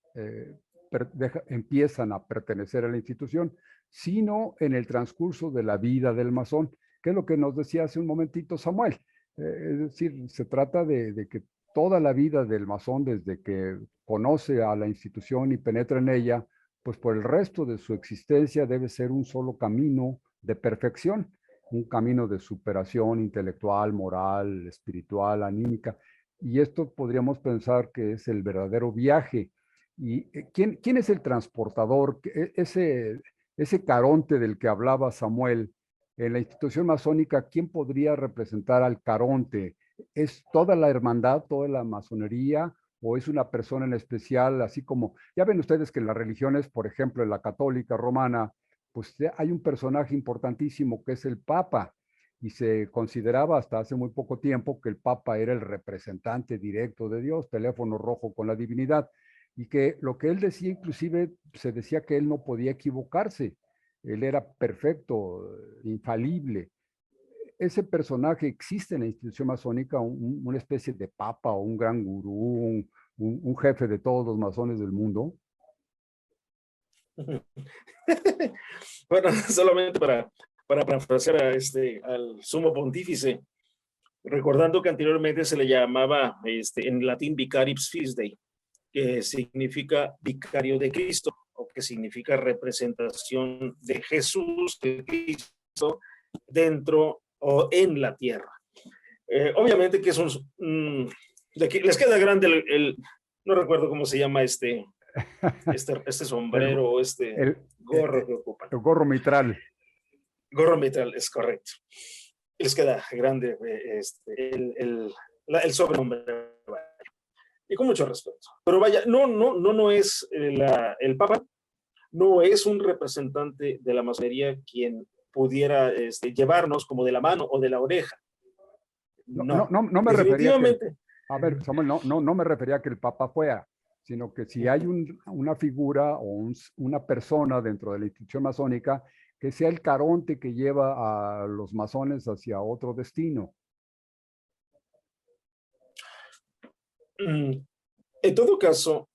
empiezan a pertenecer a la institución, sino en el transcurso de la vida del masón, que es lo que nos decía hace un momentito Samuel. Es decir, se trata de que toda la vida del masón, desde que conoce a la institución y penetra en ella, pues por el resto de su existencia debe ser un solo camino de perfección, un camino de superación intelectual, moral, espiritual, anímica. Y esto podríamos pensar que es el verdadero viaje. ¿Y quién es el transportador? Ese caronte del que hablaba Samuel, en la institución masónica, ¿quién podría representar al caronte? ¿Es toda la hermandad, toda la masonería, o es una persona en especial, así como, ya ven ustedes que en las religiones, por ejemplo, en la católica romana, pues hay un personaje importantísimo que es el Papa, y se consideraba hasta hace muy poco tiempo que el Papa era el representante directo de Dios, teléfono rojo con la divinidad, y que lo que él decía, inclusive se decía que él no podía equivocarse, él era perfecto, infalible. Ese personaje existe en la institución masónica, una especie de papa o un gran gurú, un jefe de todos los masones del mundo. Bueno, solamente para parafrasear al sumo pontífice, recordando que anteriormente se le llamaba en latín Vicarius Fidei, que significa vicario de Cristo, o que significa representación de Jesús, de Cristo, dentro o en la tierra. Obviamente que es de que les queda grande no recuerdo cómo se llama este sombrero, gorro que ocupan. El gorro mitral. Gorro mitral, es correcto. Les queda grande el sobrenombre. Y con mucho respeto. Pero vaya, no es el Papa, no es un representante de la masonería quien pudiera llevarnos como de la mano o de la oreja. No me refería a ver, Samuel, no me refería a que el Papa fuera, sino que si hay una figura o una persona dentro de la institución masónica que sea el caronte que lleva a los masones hacia otro destino. En todo caso,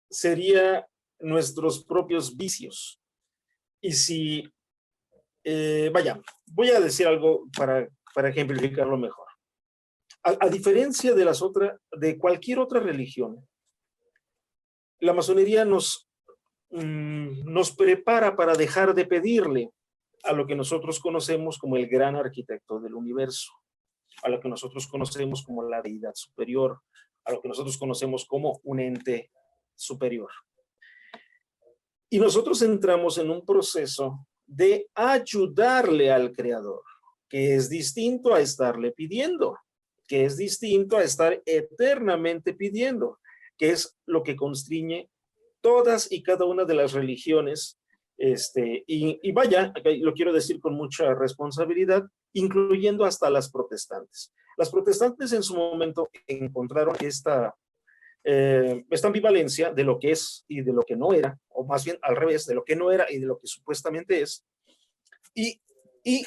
sería nuestros propios vicios. Y si, vaya, voy a decir algo para ejemplificarlo mejor. A diferencia de cualquier otra religión, la masonería nos prepara para dejar de pedirle a lo que nosotros conocemos como el gran arquitecto del universo, a lo que nosotros conocemos como la deidad superior, a lo que nosotros conocemos como un ente superior. Y nosotros entramos en un proceso de ayudarle al Creador, que es distinto a estarle pidiendo, que es distinto a estar eternamente pidiendo, que es lo que constriñe todas y cada una de las religiones, y vaya, lo quiero decir con mucha responsabilidad, incluyendo hasta las protestantes. Las protestantes en su momento encontraron esta ambivalencia de lo que es y de lo que no era, o más bien al revés, de lo que no era y de lo que supuestamente es, y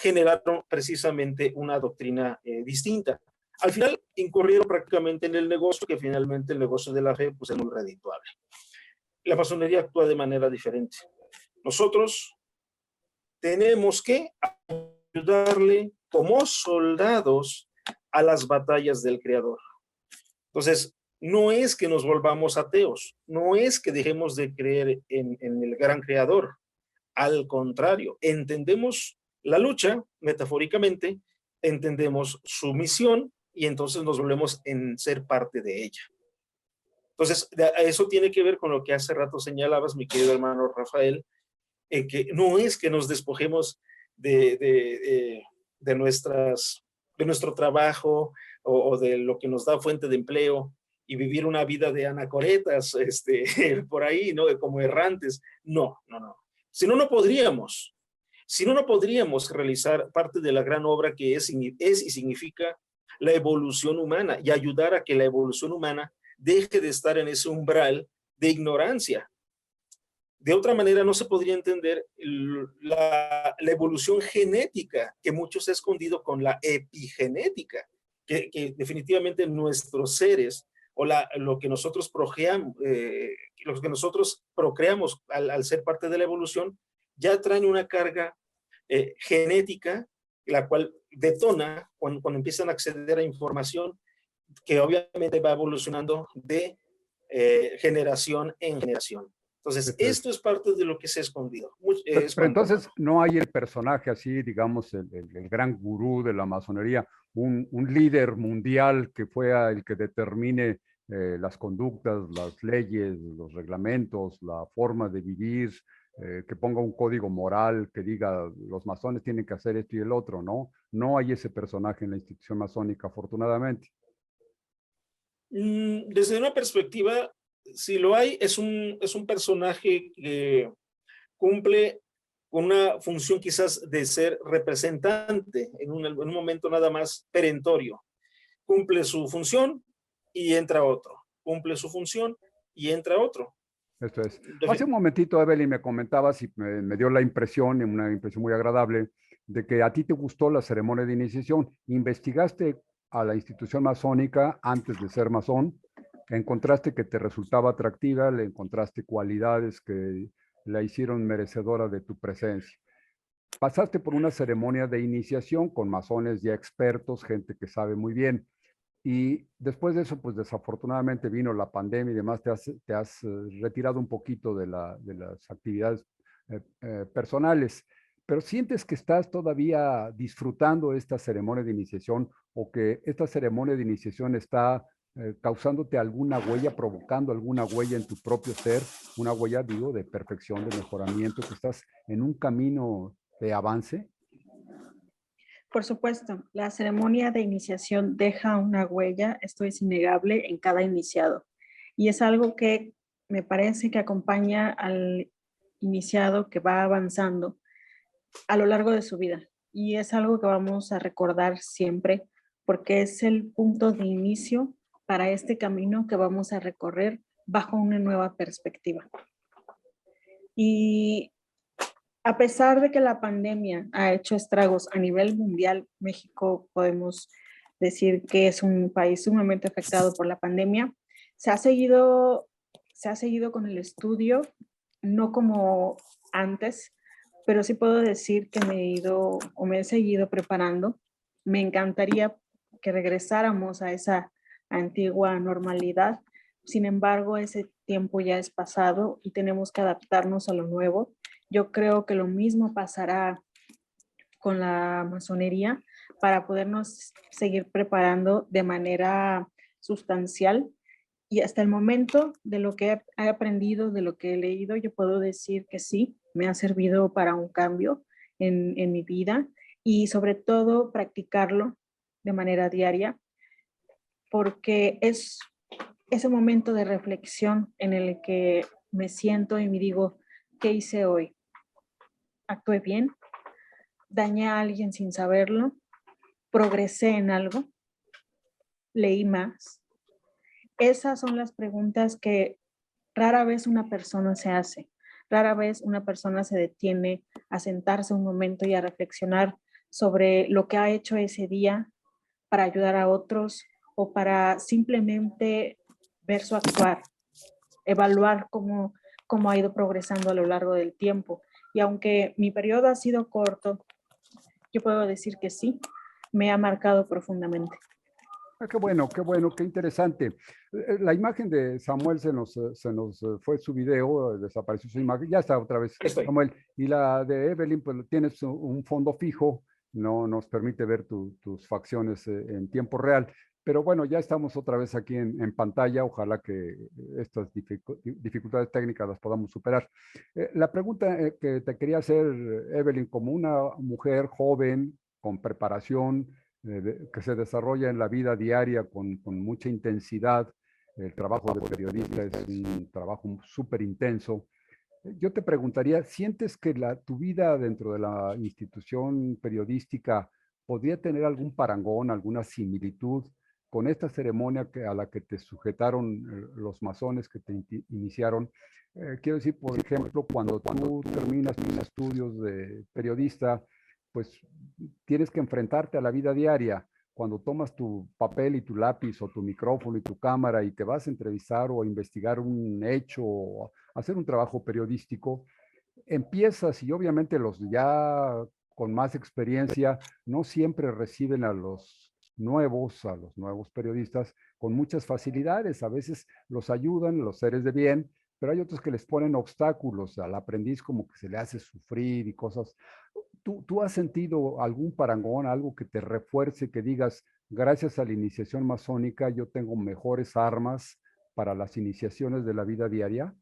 generaron precisamente una doctrina distinta. Al final incurrieron prácticamente en el negocio, que finalmente el negocio de la fe pues, es muy redituable. La masonería actúa de manera diferente. Nosotros tenemos que ayudarle como soldados a las batallas del Creador. Entonces, no es que nos volvamos ateos, no es que dejemos de creer en el gran Creador. Al contrario, entendemos la lucha, metafóricamente, entendemos su misión y entonces nos volvemos en ser parte de ella. Entonces, eso tiene que ver con lo que hace rato señalabas, mi querido hermano Rafael, que no es que nos despojemos de nuestro trabajo o de lo que nos da fuente de empleo y vivir una vida de anacoretas por ahí, ¿no? Como errantes. No. Si no, no podríamos realizar parte de la gran obra que es y significa la evolución humana y ayudar a que la evolución humana deje de estar en ese umbral de ignorancia. De otra manera, no se podría entender la evolución genética que muchos ha escondido con la epigenética, que definitivamente nuestros seres o lo que nosotros procreamos al ser parte de la evolución, ya traen una carga genética, la cual detona cuando empiezan a acceder a información que obviamente va evolucionando de generación en generación. Entonces, esto es parte de lo que se ha escondido. Pero entonces no hay el personaje así, digamos, el gran gurú de la masonería, un líder mundial que fue el que determine las conductas, las leyes, los reglamentos, la forma de vivir, que ponga un código moral, que diga los masones tienen que hacer esto y el otro, ¿no? No hay ese personaje en la institución masónica, afortunadamente. Desde una perspectiva, si lo hay, es un personaje cumple una función quizás de ser representante en un momento nada más perentorio. Cumple su función y entra otro. Cumple su función y entra otro. Esto es. Hace un momentito, Evelyn, me comentabas y me dio la impresión, una impresión muy agradable, de que a ti te gustó la ceremonia de iniciación. ¿Investigaste a la institución masónica antes de ser masón? ¿Encontraste que te resultaba atractiva? ¿Le encontraste cualidades que la hicieron merecedora de tu presencia? Pasaste por una ceremonia de iniciación con masones ya expertos, gente que sabe muy bien. Y después de eso, pues desafortunadamente vino la pandemia y demás, te has retirado un poquito de las actividades personales, pero sientes que estás todavía disfrutando esta ceremonia de iniciación o que esta ceremonia de iniciación está causándote alguna huella, provocando alguna huella en tu propio ser, una huella, digo, de perfección, de mejoramiento, que estás en un camino de avance. Por supuesto, la ceremonia de iniciación deja una huella, esto es innegable, en cada iniciado. Y es algo que me parece que acompaña al iniciado que va avanzando a lo largo de su vida. Y es algo que vamos a recordar siempre porque es el punto de inicio para este camino que vamos a recorrer bajo una nueva perspectiva. Y a pesar de que la pandemia ha hecho estragos a nivel mundial, México podemos decir que es un país sumamente afectado por la pandemia, se ha seguido con el estudio, no como antes, pero sí puedo decir que me he seguido preparando. Me encantaría que regresáramos a esa antigua normalidad. Sin embargo, ese tiempo ya es pasado y tenemos que adaptarnos a lo nuevo. Yo creo que lo mismo pasará con la masonería para podernos seguir preparando de manera sustancial. Y hasta el momento, de lo que he aprendido, de lo que he leído, yo puedo decir que sí, me ha servido para un cambio en mi vida y sobre todo practicarlo de manera diaria, porque es ese momento de reflexión en el que me siento y me digo, ¿qué hice hoy? ¿Actué bien? ¿Dañé a alguien sin saberlo? ¿Progresé en algo? ¿Leí más? Esas son las preguntas que rara vez una persona se hace. Rara vez una persona se detiene a sentarse un momento y a reflexionar sobre lo que ha hecho ese día para ayudar a otros o para simplemente ver su actuar, evaluar cómo ha ido progresando a lo largo del tiempo. Y aunque mi periodo ha sido corto, yo puedo decir que sí, me ha marcado profundamente. Qué bueno, qué interesante. La imagen de Samuel se nos fue su video, desapareció su imagen, ya está otra vez Samuel. Y la de Evelyn, pues tienes un fondo fijo, no nos permite ver tus facciones en tiempo real. Pero bueno, ya estamos otra vez aquí en pantalla, ojalá que estas dificultades técnicas las podamos superar. La pregunta que te quería hacer, Evelyn, como una mujer joven, con preparación, que se desarrolla en la vida diaria con mucha intensidad. El trabajo de periodista es un trabajo súper intenso. Yo te preguntaría, ¿sientes que tu vida dentro de la institución periodística podría tener algún parangón, alguna similitud con esta ceremonia a la que te sujetaron los masones que te iniciaron? Quiero decir, por ejemplo, cuando tú terminas tus estudios de periodista, pues tienes que enfrentarte a la vida diaria. Cuando tomas tu papel y tu lápiz o tu micrófono y tu cámara y te vas a entrevistar o a investigar un hecho o a hacer un trabajo periodístico, empiezas y obviamente los ya con más experiencia no siempre reciben a los nuevos periodistas con muchas facilidades. A veces los ayudan los seres de bien, pero hay otros que les ponen obstáculos al aprendiz, como que se le hace sufrir y cosas. ¿Tú has sentido algún parangón, algo que te refuerce, que digas, gracias a la iniciación masónica yo tengo mejores armas para las iniciaciones de la vida diaria?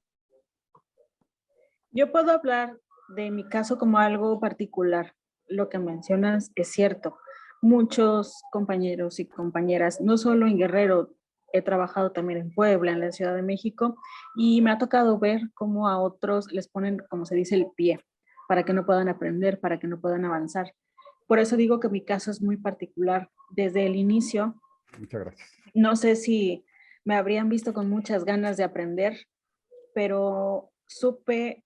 Yo puedo hablar de mi caso como algo particular. Lo que mencionas es cierto. Muchos compañeros y compañeras, no solo en Guerrero, he trabajado también en Puebla, en la Ciudad de México, y me ha tocado ver cómo a otros les ponen, como se dice, el pie, para que no puedan aprender, para que no puedan avanzar. Por eso digo que mi caso es muy particular. Desde el inicio, Muchas gracias. no sé si me habrían visto con muchas ganas de aprender, pero supe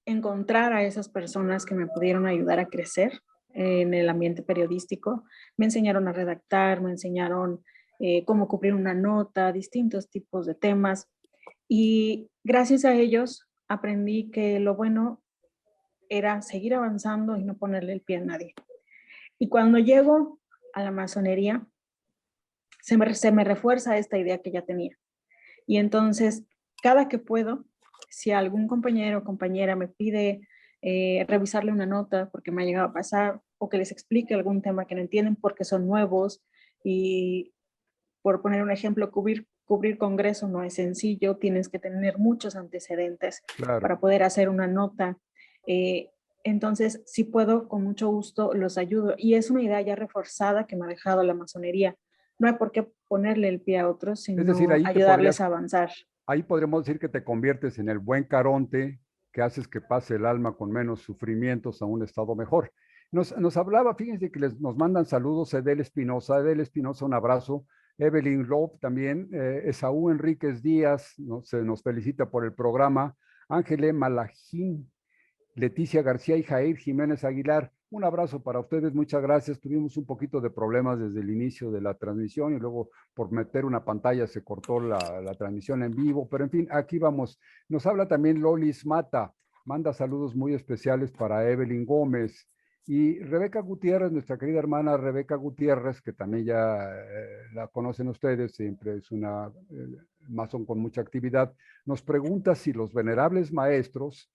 encontrar a esas personas que me pudieron ayudar a crecer en el ambiente periodístico. Me enseñaron a redactar, me enseñaron cómo cubrir una nota, distintos tipos de temas. Y gracias a ellos aprendí que lo bueno era seguir avanzando y no ponerle el pie a nadie. Y cuando llego a la masonería, se me refuerza esta idea que ya tenía. Y entonces, cada que puedo, si algún compañero o compañera me pide revisarle una nota porque me ha llegado a pasar, o que les explique algún tema que no entienden porque son nuevos, y por poner un ejemplo, cubrir congreso no es sencillo, tienes que tener muchos antecedentes Claro. para poder hacer una nota. Eh, entonces, si puedo, con mucho gusto los ayudo. Y es una idea ya reforzada que me ha dejado la masonería. No hay por qué ponerle el pie a otros, Es decir, sino ayudarles a avanzar. ahí podríamos decir que te conviertes en el buen Caronte, que haces que pase el alma con menos sufrimientos a un estado mejor. Nos hablaba, fíjense que nos mandan saludos Edel Espinosa, un abrazo, Evelyn Love también, Esaú Enríquez Díaz, se nos felicita por el programa, Ángel Malajín, Leticia García y Jair Jiménez Aguilar. Un abrazo para ustedes, muchas gracias. Tuvimos un poquito de problemas desde el inicio de la transmisión y luego por meter una pantalla se cortó la transmisión en vivo, pero en fin, aquí vamos. Nos habla también Lolis Mata, manda saludos muy especiales para Evelyn Gómez y Rebeca Gutiérrez, nuestra querida hermana Rebeca Gutiérrez, que también ya la conocen ustedes, siempre es una masón con mucha actividad, nos pregunta si los venerables maestros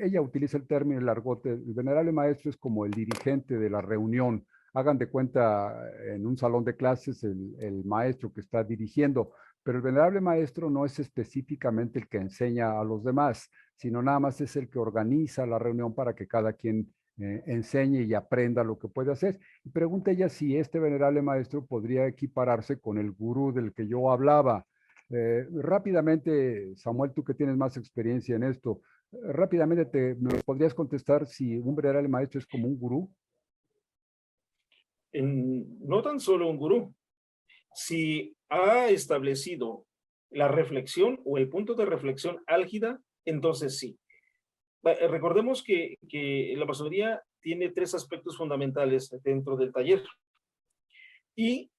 ella utiliza el término, el argot, el venerable maestro es como el dirigente de la reunión. Hagan de cuenta en un salón de clases el maestro que está dirigiendo, pero el venerable maestro no es específicamente el que enseña a los demás, sino nada más es el que organiza la reunión para que cada quien enseñe y aprenda lo que puede hacer. Y pregunta ella si este venerable maestro podría equipararse con el gurú del que yo hablaba. Rápidamente, Samuel, tú que tienes más experiencia en esto, rápidamente me podrías contestar si un verdadero maestro es como un gurú. No tan solo un gurú, si ha establecido la reflexión o el punto de reflexión álgida, entonces sí. Recordemos que la masonería tiene 3 aspectos fundamentales dentro del taller. Y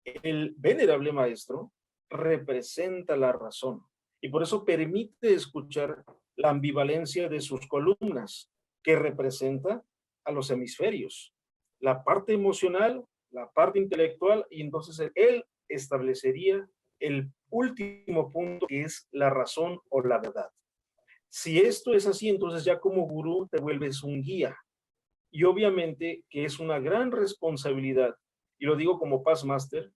el venerable maestro representa la razón y por eso permite escuchar la ambivalencia de sus columnas, que representa a los hemisferios, la parte emocional, la parte intelectual, y entonces él establecería el último punto, que es la razón o la verdad. Si esto es así, entonces ya como gurú te vuelves un guía. Y obviamente que es una gran responsabilidad, y lo digo como Past Master,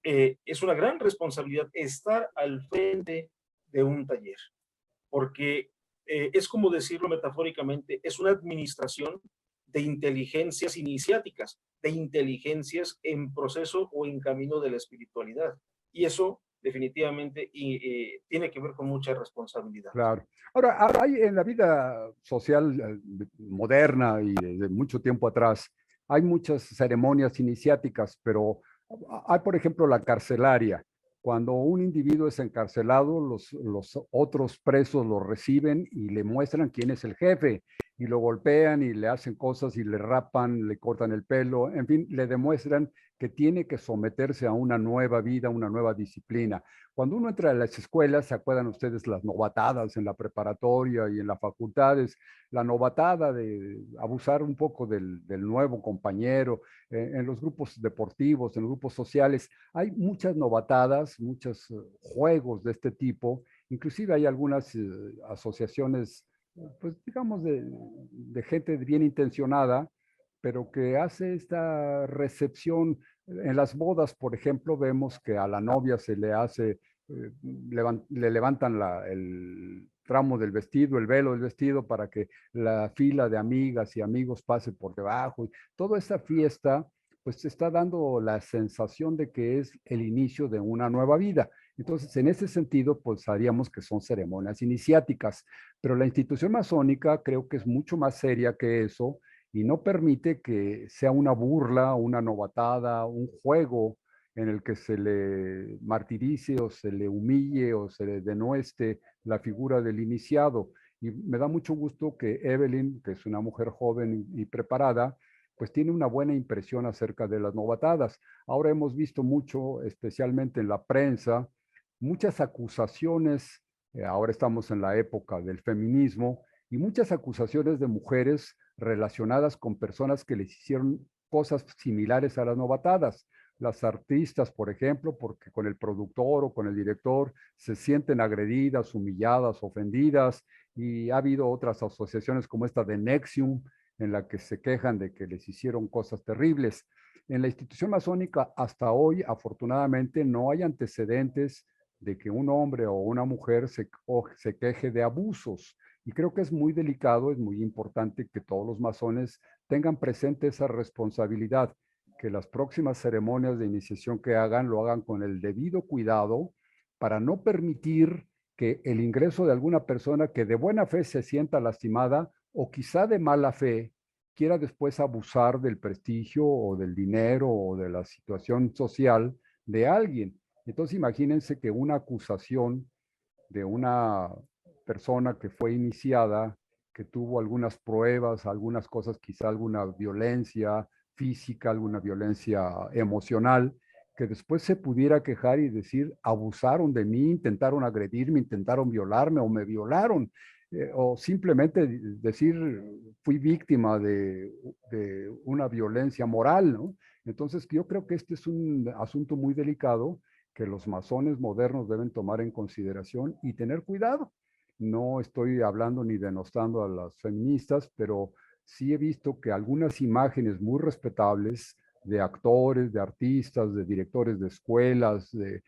es una gran responsabilidad estar al frente de un taller, porque es como decirlo metafóricamente, es una administración de inteligencias iniciáticas, de inteligencias en proceso o en camino de la espiritualidad. Y eso definitivamente tiene que ver con mucha responsabilidad. Claro. Ahora, hay en la vida social moderna y desde mucho tiempo atrás, hay muchas ceremonias iniciáticas, pero hay, por ejemplo, la carcelaria. Cuando un individuo es encarcelado, los otros presos lo reciben y le muestran quién es el jefe, y lo golpean y le hacen cosas y le rapan, le cortan el pelo, en fin, le demuestran que tiene que someterse a una nueva vida, una nueva disciplina. Cuando uno entra a las escuelas, ¿se acuerdan ustedes las novatadas en la preparatoria y en las facultades? La novatada de abusar un poco del nuevo compañero, en los grupos deportivos, en los grupos sociales. Hay muchas novatadas, muchos juegos de este tipo. Inclusive hay algunas asociaciones, pues digamos, de gente bien intencionada, pero que hace esta recepción. En las bodas, por ejemplo, vemos que a la novia se le hace, le levantan el tramo del vestido, el velo del vestido, para que la fila de amigas y amigos pase por debajo. Y toda esa fiesta pues se está dando la sensación de que es el inicio de una nueva vida. Entonces, en ese sentido, pues haríamos que son ceremonias iniciáticas, pero la institución masónica creo que es mucho más seria que eso y no permite que sea una burla, una novatada, un juego en el que se le martirice o se le humille o se le denueste la figura del iniciado. Y me da mucho gusto que Evelyn, que es una mujer joven y preparada, pues tiene una buena impresión acerca de las novatadas. Ahora hemos visto mucho, especialmente en la prensa, muchas acusaciones, ahora estamos en la época del feminismo, y muchas acusaciones de mujeres relacionadas con personas que les hicieron cosas similares a las novatadas. Las artistas, por ejemplo, porque con el productor o con el director se sienten agredidas, humilladas, ofendidas, y ha habido otras asociaciones como esta de Nexium, en la que se quejan de que les hicieron cosas terribles. En la institución masónica, hasta hoy, afortunadamente, no hay antecedentes de que un hombre o una mujer se queje de abusos. Y creo que es muy delicado, es muy importante que todos los masones tengan presente esa responsabilidad, que las próximas ceremonias de iniciación que hagan lo hagan con el debido cuidado para no permitir que el ingreso de alguna persona que de buena fe se sienta lastimada o quizá de mala fe quiera después abusar del prestigio o del dinero o de la situación social de alguien. Entonces imagínense que una acusación de una persona que fue iniciada, que tuvo algunas pruebas, algunas cosas, quizá alguna violencia física, alguna violencia emocional, que después se pudiera quejar y decir, abusaron de mí, intentaron agredirme, intentaron violarme o me violaron, o simplemente decir, fui víctima de una violencia moral, ¿no? Entonces, yo creo que este es un asunto muy delicado que los masones modernos deben tomar en consideración y tener cuidado. No estoy hablando ni denostando a las feministas, pero sí he visto que algunas imágenes muy respetables de actores, de artistas, de directores de escuelas, de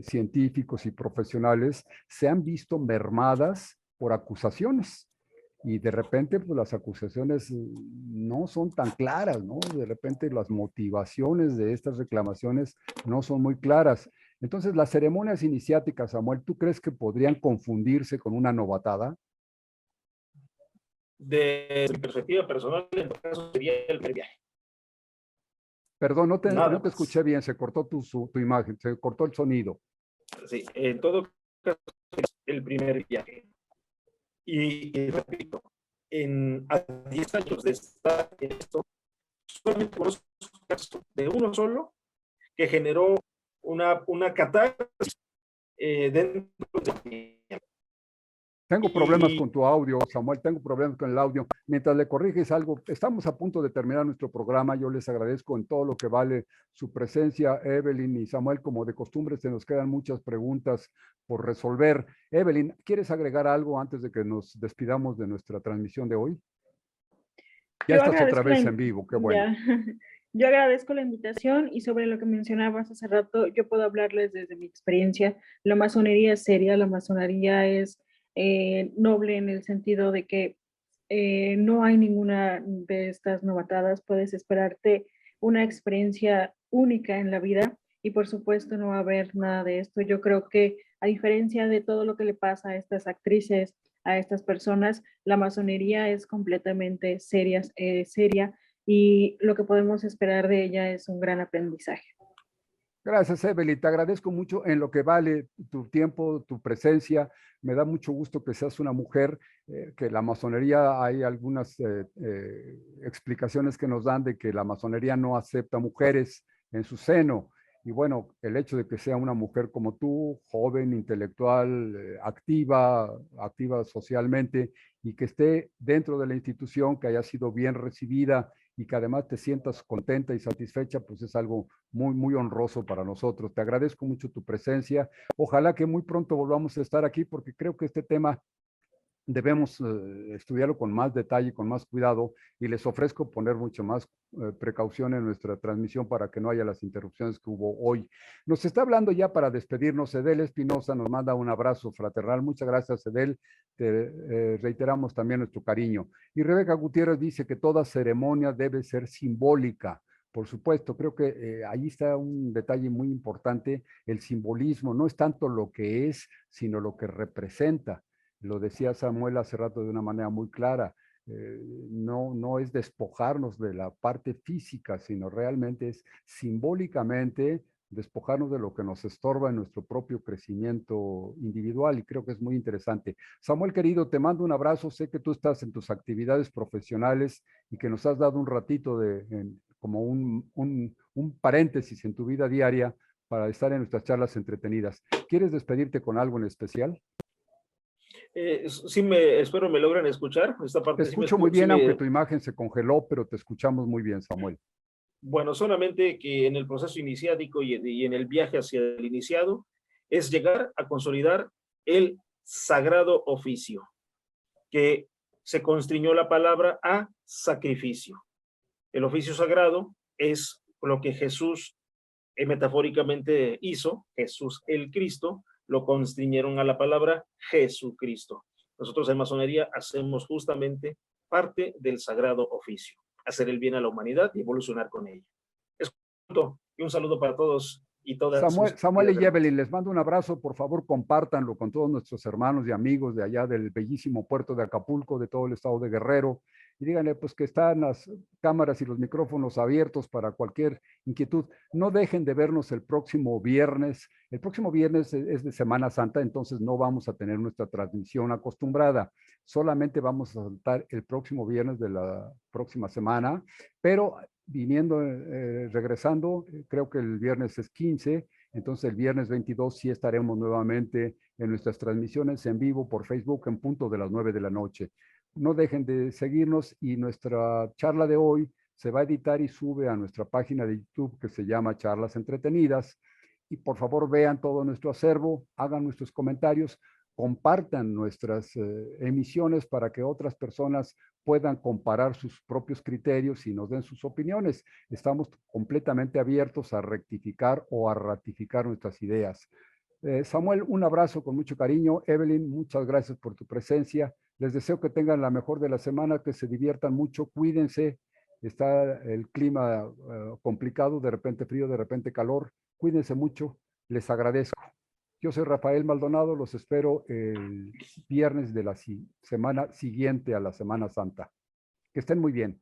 científicos y profesionales se han visto mermadas por acusaciones. Y de repente, pues las acusaciones no son tan claras, ¿no? De repente las motivaciones de estas reclamaciones no son muy claras. Entonces, las ceremonias iniciáticas, Samuel, ¿tú crees que podrían confundirse con una novatada? Desde mi perspectiva personal, en todo caso sería el primer viaje. Perdón, Nada no te más. escuché bien, se cortó tu imagen, se cortó el sonido. Sí, en todo caso, el primer viaje. Y repito, a 10 años de estar en esto, solamente conozco caso de uno solo que generó una catarsis dentro de... Tengo problemas con tu audio, Samuel, tengo problemas con el audio. Mientras le corriges algo, estamos a punto de terminar nuestro programa. Yo les agradezco en todo lo que vale su presencia, Evelyn y Samuel. Como de costumbre, se nos quedan muchas preguntas por resolver. Evelyn, ¿quieres agregar algo antes de que nos despidamos de nuestra transmisión de hoy? Ya Yo estás otra agradezco vez en vivo, qué bueno. ya. Yo agradezco la invitación y sobre lo que mencionabas hace rato, yo puedo hablarles desde mi experiencia. La masonería es seria, la masonería es noble en el sentido de que no hay ninguna de estas novatadas. Puedes esperarte una experiencia única en la vida y por supuesto no va a haber nada de esto. Yo creo que a diferencia de todo lo que le pasa a estas actrices, a estas personas, la masonería es completamente seria y lo que podemos esperar de ella es un gran aprendizaje. Gracias, Evelyn. Te agradezco mucho en lo que vale tu tiempo, tu presencia. Me da mucho gusto que seas una mujer, que la masonería, hay algunas explicaciones que nos dan de que la masonería no acepta mujeres en su seno. Y bueno, el hecho de que sea una mujer como tú, joven, intelectual, activa socialmente, y que esté dentro de la institución, que haya sido bien recibida y que además te sientas contenta y satisfecha, pues es algo muy, muy honroso para nosotros. Te agradezco mucho tu presencia. Ojalá que muy pronto volvamos a estar aquí porque creo que este tema debemos estudiarlo con más detalle, con más cuidado, y les ofrezco poner mucho más precaución en nuestra transmisión para que no haya las interrupciones que hubo hoy. Nos está hablando ya para despedirnos, Edel Espinosa nos manda un abrazo fraternal. Muchas gracias, Edel. Te reiteramos también nuestro cariño. Y Rebeca Gutiérrez dice que toda ceremonia debe ser simbólica, Por supuesto, creo que ahí está un detalle muy importante, el simbolismo, no es tanto lo que es, sino lo que representa. Lo decía Samuel hace rato de una manera muy clara, no es despojarnos de la parte física, sino realmente es simbólicamente despojarnos de lo que nos estorba en nuestro propio crecimiento individual y creo que es muy interesante. Samuel, querido, te mando un abrazo, sé que tú estás en tus actividades profesionales y que nos has dado un ratito como un paréntesis en tu vida diaria para estar en nuestras charlas entretenidas. ¿Quieres despedirte con algo en especial? Sí, espero me logren escuchar. Esta Te parte escucho muy bien, aunque tu imagen se congeló, pero te escuchamos muy bien, Samuel. Bueno, solamente que en el proceso iniciático y en el viaje hacia el iniciado es llegar a consolidar el sagrado oficio, que se constriñó la palabra a sacrificio. El oficio sagrado es lo que Jesús metafóricamente hizo, Jesús el Cristo, lo constriñeron a la palabra Jesucristo. Nosotros en masonería hacemos justamente parte del sagrado oficio, hacer el bien a la humanidad y evolucionar con ella. Es todo. Y un saludo para todos y todas sus Samuel y hermanas. Evelyn, les mando un abrazo, por favor compártanlo con todos nuestros hermanos y amigos de allá del bellísimo puerto de Acapulco, de todo el estado de Guerrero, y díganle pues que están las cámaras y los micrófonos abiertos para cualquier inquietud. No dejen de vernos el próximo viernes es de Semana Santa, entonces no vamos a tener nuestra transmisión acostumbrada, solamente vamos a saltar el próximo viernes de la próxima semana, pero regresando, creo que el viernes es 15, entonces el viernes 22 sí estaremos nuevamente en nuestras transmisiones en vivo por Facebook en punto de las 9 de la noche. No dejen de seguirnos y nuestra charla de hoy se va a editar y sube a nuestra página de YouTube que se llama Charlas Entretenidas. Y por favor vean todo nuestro acervo, hagan nuestros comentarios, compartan nuestras emisiones para que otras personas puedan comparar sus propios criterios y nos den sus opiniones. Estamos completamente abiertos a rectificar o a ratificar nuestras ideas. Samuel, un abrazo con mucho cariño. Evelyn, muchas gracias por tu presencia. Les deseo que tengan la mejor de la semana, que se diviertan mucho, cuídense. Está el clima complicado, de repente frío, de repente calor. Cuídense mucho, les agradezco. Yo soy Rafael Maldonado, los espero el viernes de la semana siguiente a la Semana Santa. Que estén muy bien.